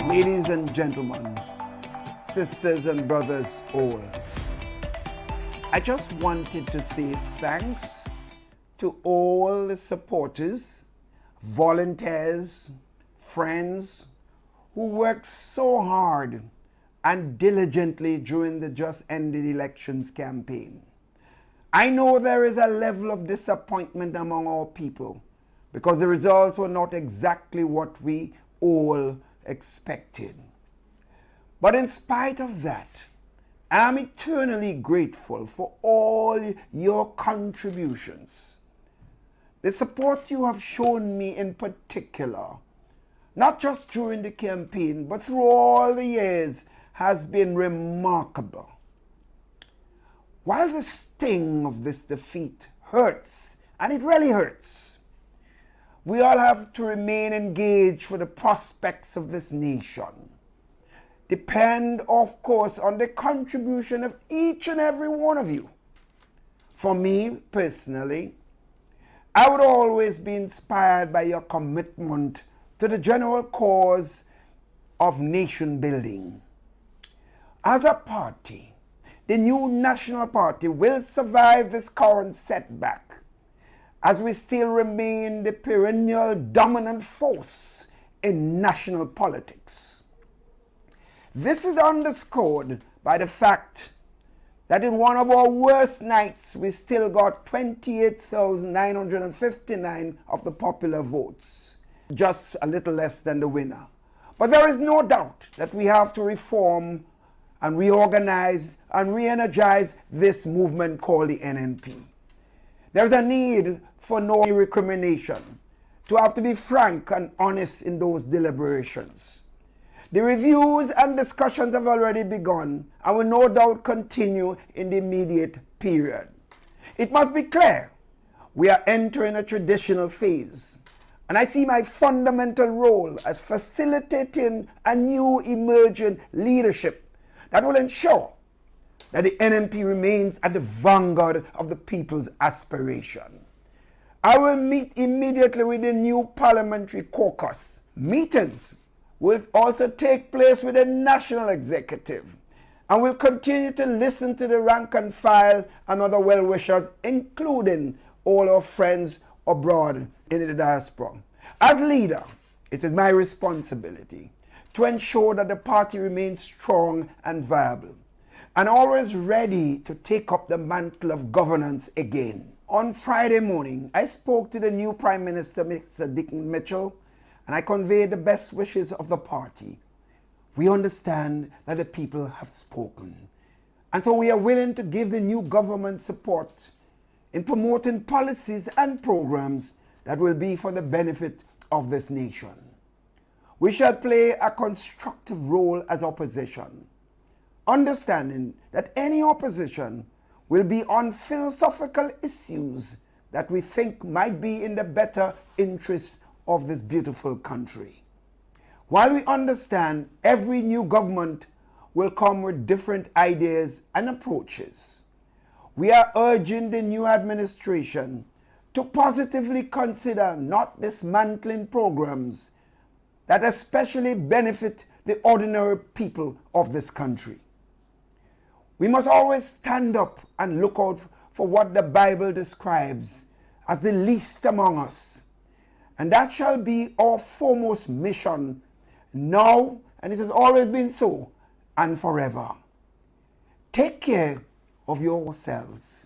Ladies and gentlemen, sisters and brothers all, I just wanted to say thanks to all the supporters, volunteers, friends who worked so hard and diligently during the just ended elections campaign. I know there is a level of disappointment among our people because the results were not exactly what we all expected. But in spite of that, I am eternally grateful for all your contributions. The support you have shown me in particular, not just during the campaign, but through all the years, has been remarkable. While the sting of this defeat hurts, and it really hurts, we all have to remain engaged for the prospects of this nation. Depend, of course, on the contribution of each and every one of you. For me, personally, I would always be inspired by your commitment to the general cause of nation building. As a party, the new National Party will survive this current setback as we still remain the perennial dominant force in national politics. This is underscored by the fact that in one of our worst nights, we still got 28,959 of the popular votes, just a little less than the winner. But there is no doubt that we have to reform and reorganize and re-energize this movement called the NNP. There's a need for no recrimination, to have to be frank and honest in those deliberations. The reviews and discussions have already begun and will no doubt continue in the immediate period. It must be clear we are entering a traditional phase, and I see my fundamental role as facilitating a new emerging leadership that will ensure that the NNP remains at the vanguard of the people's aspiration. I will meet immediately with the new parliamentary caucus. Meetings will also take place with the national executive, and will continue to listen to the rank and file and other well-wishers, including all our friends abroad in the diaspora. As leader, it is my responsibility to ensure that the party remains strong and viable, and always ready to take up the mantle of governance again. On Friday morning, I spoke to the new Prime Minister, Mr. Dick Mitchell, and I conveyed the best wishes of the party. We understand that the people have spoken, and so we are willing to give the new government support in promoting policies and programs that will be for the benefit of this nation. We shall play a constructive role as opposition, understanding that any opposition will be on philosophical issues that we think might be in the better interests of this beautiful country. While we understand every new government will come with different ideas and approaches, we are urging the new administration to positively consider not dismantling programs that especially benefit the ordinary people of this country. We must always stand up and look out for what the Bible describes as the least among us. And that shall be our foremost mission now, and it has always been so, and forever. Take care of yourselves,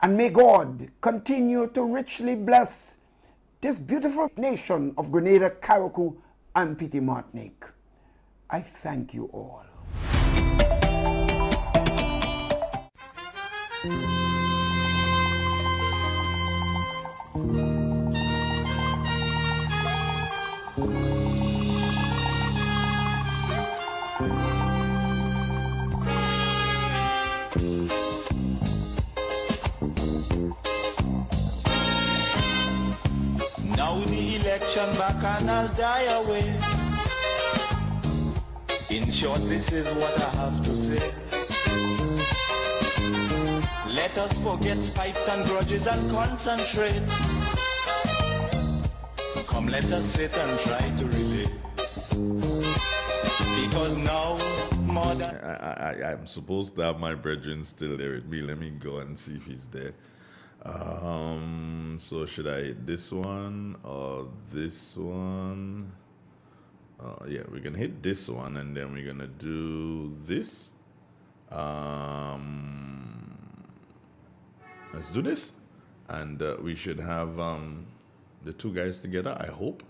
and may God continue to richly bless this beautiful nation of Grenada, Carriacou, and Petit Martinique. I thank you all. Now the election back and I'll die away. In short, this is what I have to say. Let us forget spites and grudges and concentrate. Come, let us sit and try to relate. Because now, more than... I'm supposed to have my brethren still there with me. Let me go and see if he's there. So should I hit this one or this one? Yeah, we're gonna hit this one, and then we're gonna do this. Let's do this, and we should have the two guys together. I hope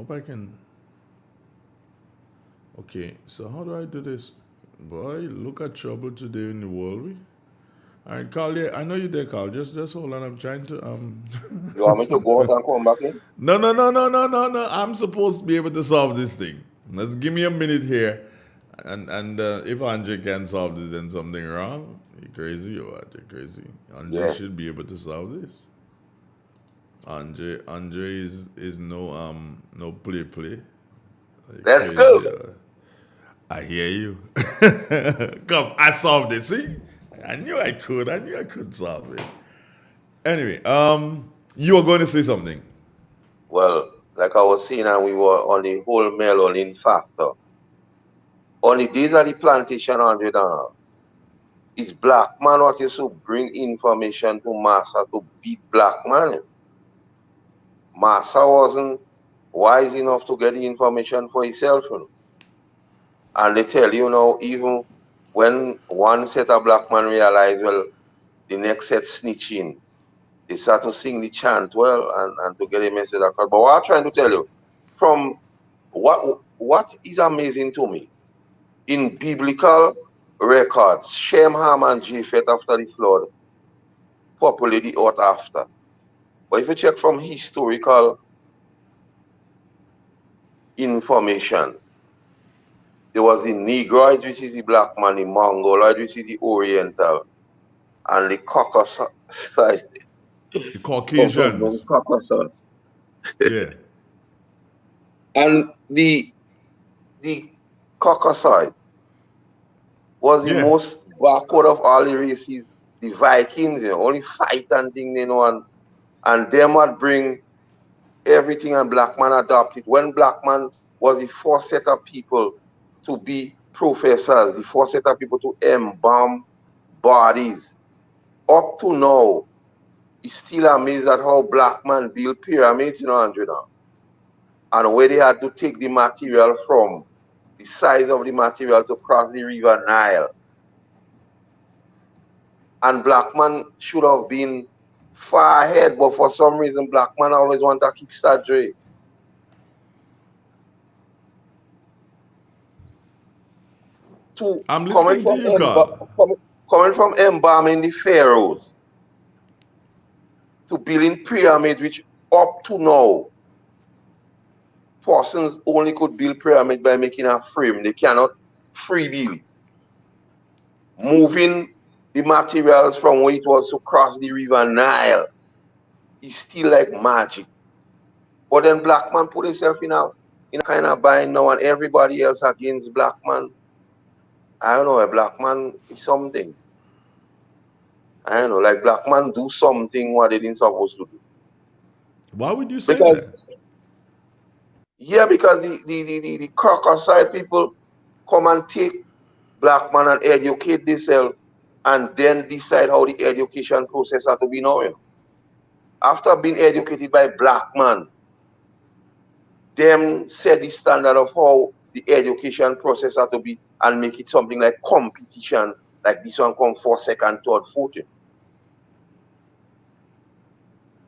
I can. Okay, so how do I do this? Boy, look at trouble today in the world. All right, Carl, yeah, I know you're there, Carl. Just hold on. I'm trying to You want me to go out and come back in? No. I'm supposed to be able to solve this thing. Let's give me a minute here, and if Andre can solve this, then something wrong. You crazy or what? You're crazy. Andre should be able to solve this. Andre is no play. Let's go. I hear you. Come, I solved it. See, I knew I could solve it. Anyway, you were going to say something. Well, like I was saying, and we were on the whole melanin factor. Only these are the plantation $100. It's black man what you should bring information to Massa to beat black man. Massa wasn't wise enough to get the information for himself. You know? And they tell you now, even when one set of black man realize, well, the next set snitching, they start to sing the chant well and to get a message across. But what I'm trying to tell you, from what what is amazing to me, in biblical records, Shem, Ham, and Japheth after the flood populate the earth after. But if you check from historical information, there was the Negroid, which is the black man, the Mongoloid, which is the Oriental, and the Caucasoid. The Caucasians. Caucasus. Yeah. And the Caucasoid was the most backward of all the races. The Vikings, only fight and thing, and them would bring everything, and black man adopted. When black man was the first set of people to be professors, the first set of people to embalm bodies. Up to now, it's still amazed at how black man build pyramids, Andrew, now. And where they had to take the material from, the size of the material to cross the river Nile. And black man should have been far ahead, but for some reason, black man always want to kickstart Dre. I'm listening to you, Carl. Coming from embalming the pharaohs to building pyramids, which up to now, persons only could build pyramids by making a frame. They cannot free build. Moving the materials from where it was to cross the river Nile is still like magic. But then black man put himself in a kind of bind now, and everybody else against black man. I don't know, a black man is something. I don't know, like black man do something what they didn't supposed to do. Why would you say that? Yeah, because the Caucasoid people come and take black man and educate themselves, and then decide how the education process has to be now. After being educated by black man, them set the standard of how the education process has to be and make it something like competition, like this one come first, second, third, fourth.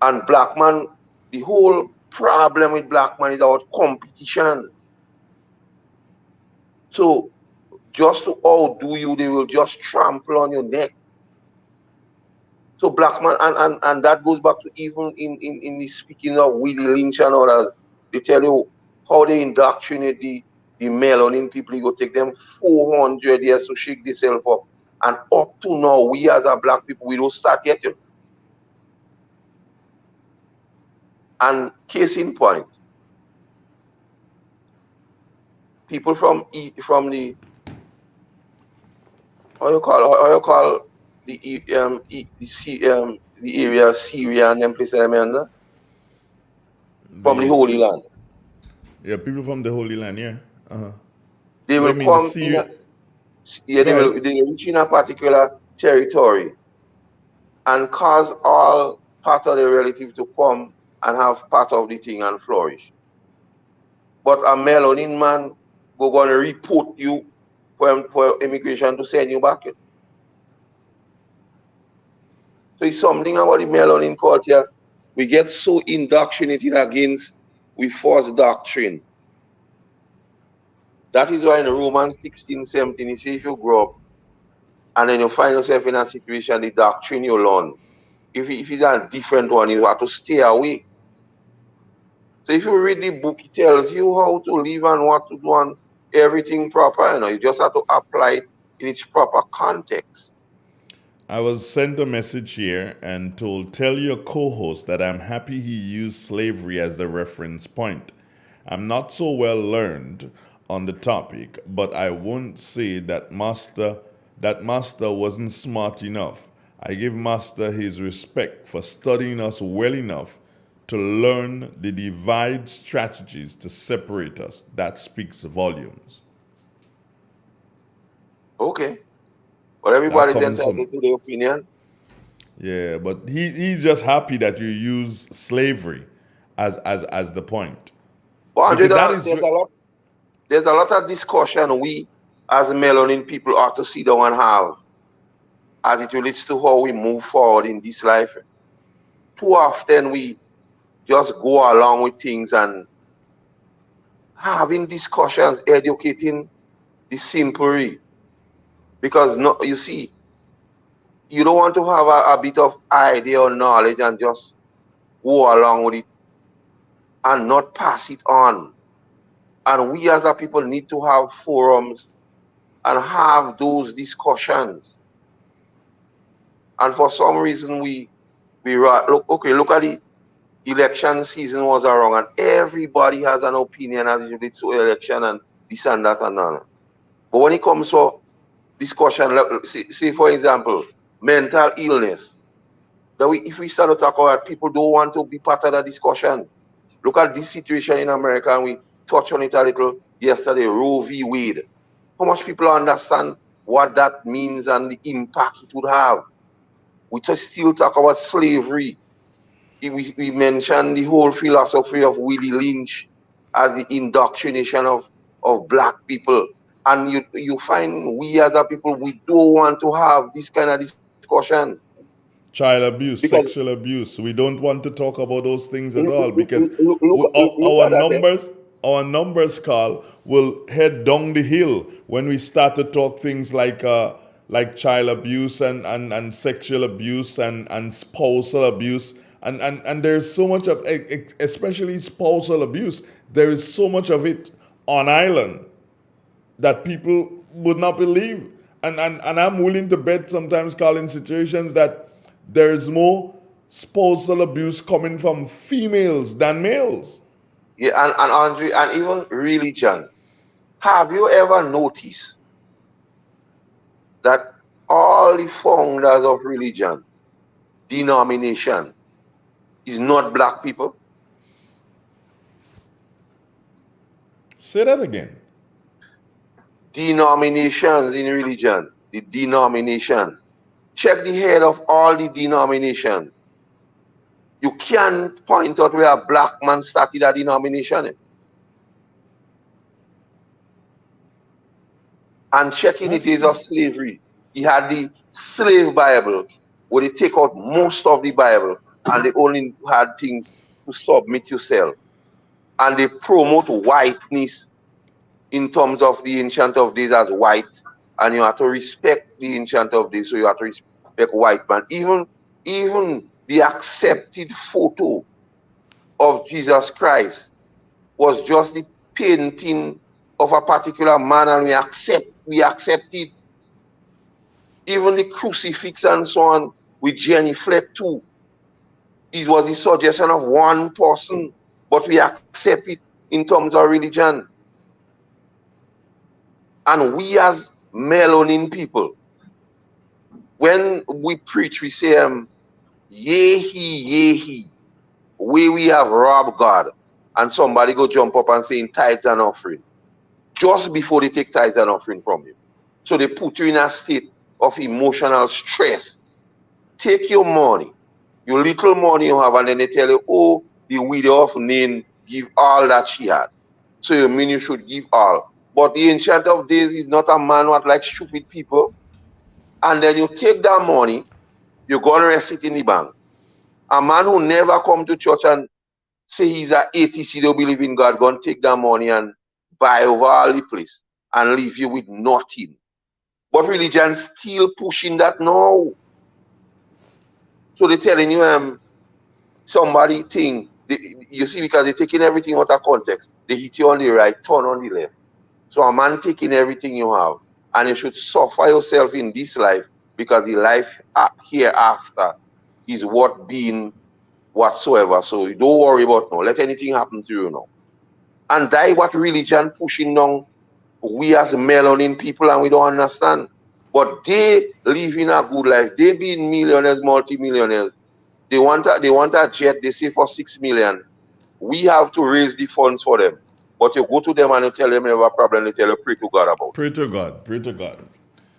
And black man, the whole problem with black man is about competition. So just to outdo you, they will just trample on your neck. So black man, and that goes back to even in the speaking of Willie Lynch and others, they tell you how they indoctrinate the melanin people. You go take them 400 years to shake themselves up. And up to now, we as a black people, we don't start yet. And case in point, people from the how you call the area Syria and them places, from the Holy Land. Yeah, people from the Holy Land, yeah. They will come in they will reach in a particular territory and cause all part of the relative to come and have part of the thing and flourish. But a melanin man going to report you for immigration to send you back. So it's something about the melanin culture. We get so indoctrinated against we false doctrine. That is why in Romans 16, 17, it says if you grow up and then you find yourself in a situation, the doctrine you learn, if it's a different one, you have to stay away. So if you read the book, it tells you how to live and what to do and everything proper. You just have to apply it in its proper context. I was sent a message here and told, tell your co-host that I'm happy he used slavery as the reference point. I'm not so well learned on the topic, but I won't say that Master wasn't smart enough. I give Master his respect for studying us well enough to learn the divide strategies to separate us. That speaks volumes. Okay. But everybody's entitled to their opinion. Yeah, but he's just happy that you use slavery as the point. Well, there's a lot of discussion we as melanin people ought to sit down and have as it relates to how we move forward in this life. Too often we just go along with things and having discussions, educating the simple. Because no, you see, you don't want to have a bit of idea or knowledge and just go along with it and not pass it on. And we as a people need to have forums and have those discussions. And for some reason look at the election season was wrong and everybody has an opinion as it relates to election and this and that and that. But when it comes to discussion, say for example, mental illness, if we start to talk about it, people don't want to be part of the discussion. Look at this situation in America, and we touched on it a little yesterday, Roe v. Wade. How much people understand what that means and the impact it would have? We just still talk about slavery. We mentioned the whole philosophy of Willie Lynch as the indoctrination of black people. And you find we as a people, we don't want to have this kind of discussion. Child abuse, Because sexual abuse. We don't want to talk about those things at all because look our at that, numbers, Carl, will head down the hill when we start to talk things like child abuse and sexual abuse and spousal abuse. And there's so much of, especially spousal abuse, there is so much of it on island that people would not believe. And I'm willing to bet sometimes, Carl, in situations that there is more spousal abuse coming from females than males. Yeah, and Andre, and even religion. Have you ever noticed that all the founders of religion, denomination, is not black people? Say that again. Denominations in religion, the denomination. Check the head of all the denominations. You can't point out where a black man started a denomination. And checking the days of slavery. He had the slave Bible, where they take out most of the Bible, and they only had things to submit yourself. And they promote whiteness in terms of the Ancient of Days as white, and you have to respect the Ancient of Days, so you have to respect white man. Even the accepted photo of Jesus Christ was just the painting of a particular man, and we accept it. Even the crucifix and so on with Jenny Fleck too. It was the suggestion of one person, but we accept it in terms of religion. And we as melanin people, when we preach, we say, yea he, we have robbed God. And somebody go jump up and say tithes and offering, just before they take tithes and offering from you. So they put you in a state of emotional stress. Take your money, your little money you have, and then they tell you, oh, the widow of Nain give all that she had. So you mean you should give all. But the Ancient of Days is not a man what likes stupid people. And then you take that money, you go and rest it in the bank. A man who never come to church and say he's an atheist, he don't believe in God, go and take that money and buy over all the place and leave you with nothing. But religion still pushing that now. So they're telling you somebody think, you see, because they're taking everything out of context. They hit you on the right, turn on the left. So a man taking everything you have, and you should suffer yourself in this life because the life hereafter is what being whatsoever. So you don't worry about no. Let anything happen to you now. And that what religion pushing down we as melanin people, and we don't understand. But they living a good life. They being millionaires, multi-millionaires. They want a jet, they say for 6 million. We have to raise the funds for them. But you go to them and you tell them you have a problem, they tell you pray to God about it. Pray to God, pray to God.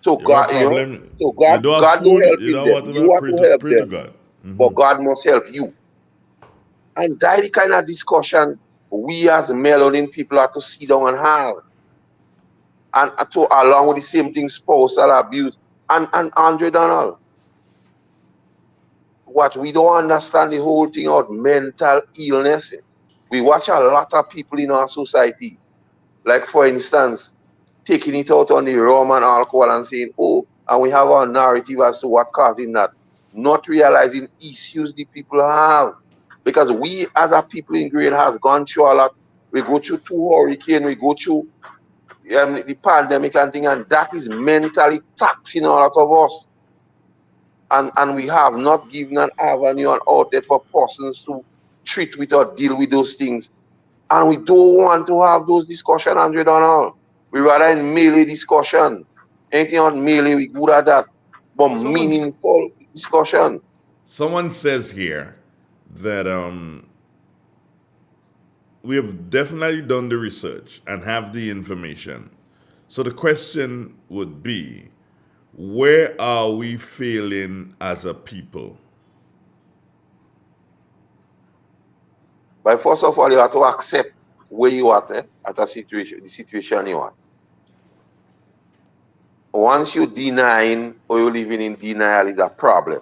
So God, so God, you don't God have food, will help you them. don't want You have to help pray to them. God. But God must help you. And that the kind of discussion we as melanin people have to sit down and have. And to along with the same thing, spousal abuse and Andre Donald. What we don't understand the whole thing of mental illness. We watch a lot of people in our society. Like, for instance, taking it out on the rum and alcohol and saying, oh, and we have our narrative as to what causing that, not realizing issues the people have. Because we as a people in Grade has gone through a lot. We go through 2 hurricanes, we go through the pandemic and thing, and that is mentally taxing a lot of us. And we have not given an avenue and outlet for persons to treat with or deal with those things. And we don't want to have those discussions, Andre Donald. We rather in melee discussion. Anything on melee, we good at that. But meaningful discussion. Someone says here that we have definitely done the research and have the information. So the question would be, where are we failing as a people? But first of all, you have to accept where you are at a situation, the situation you are. Once you're denying or you're living in denial is a problem.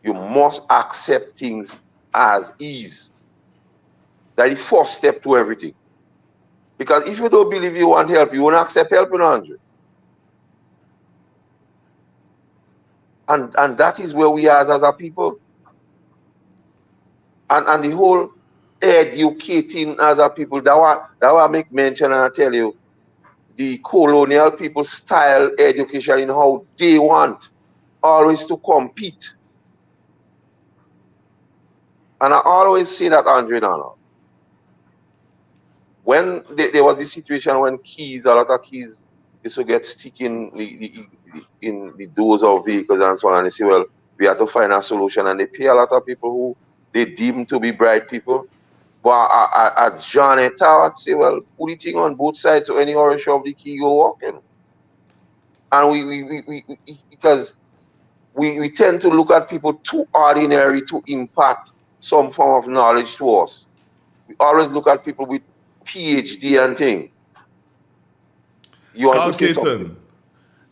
You must accept things as is. That is the first step to everything. Because if you don't believe you want help, you won't accept help, Andre. And that is where we are as a people. And the whole educating as a people, that I make mention and I tell you, the colonial people style education in how they want, always to compete. And I always say that, Andre Donald. When there was this situation when a lot of keys used to get stuck in the doors of vehicles and so on, and they say, well, we have to find a solution. And they pay a lot of people who they deem to be bright people. But John and Tower say, well, put the thing on both sides so any orange of the key go walking. And we because we tend to look at people too ordinary to impart some form of knowledge to us. We always look at people with PhD and thing. You want Carl to say Caton, something?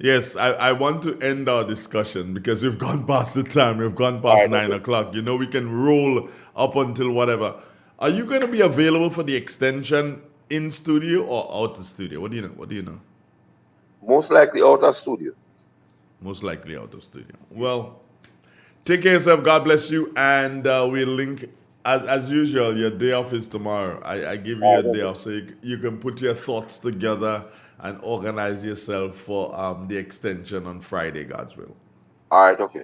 yes, I want to end our discussion because we've gone past the time. We've gone past 9 o'clock. You know, we can roll up until whatever. Are you going to be available for the extension in studio or out of studio? What do you know? Most likely out of studio. Most likely out of studio. Well, take care of yourself. God bless you. And we'll link, as usual, your day off is tomorrow. I give you a day off so you can put your thoughts together and organize yourself for the extension on Friday, God's will. All right, okay.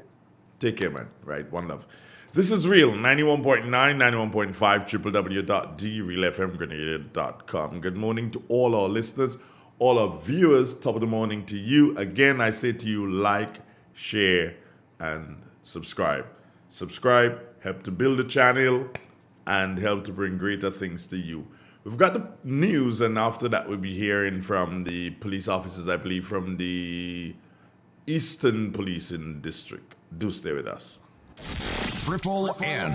Take care, man. Right, one love. This is Real, 91.9, 91.5, www.drealfmgrenada.com. Good morning to all our listeners, all our viewers. Top of the morning to you. Again, I say to you, like, share, and subscribe. Subscribe, help to build the channel, and help to bring greater things to you. We've got the news, and after that we'll be hearing from the police officers, I believe, from the Eastern Policing District. Do stay with us. Triple N.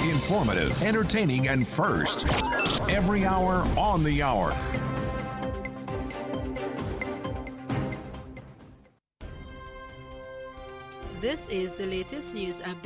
Informative, entertaining, and first. Every hour on the hour. This is the latest news update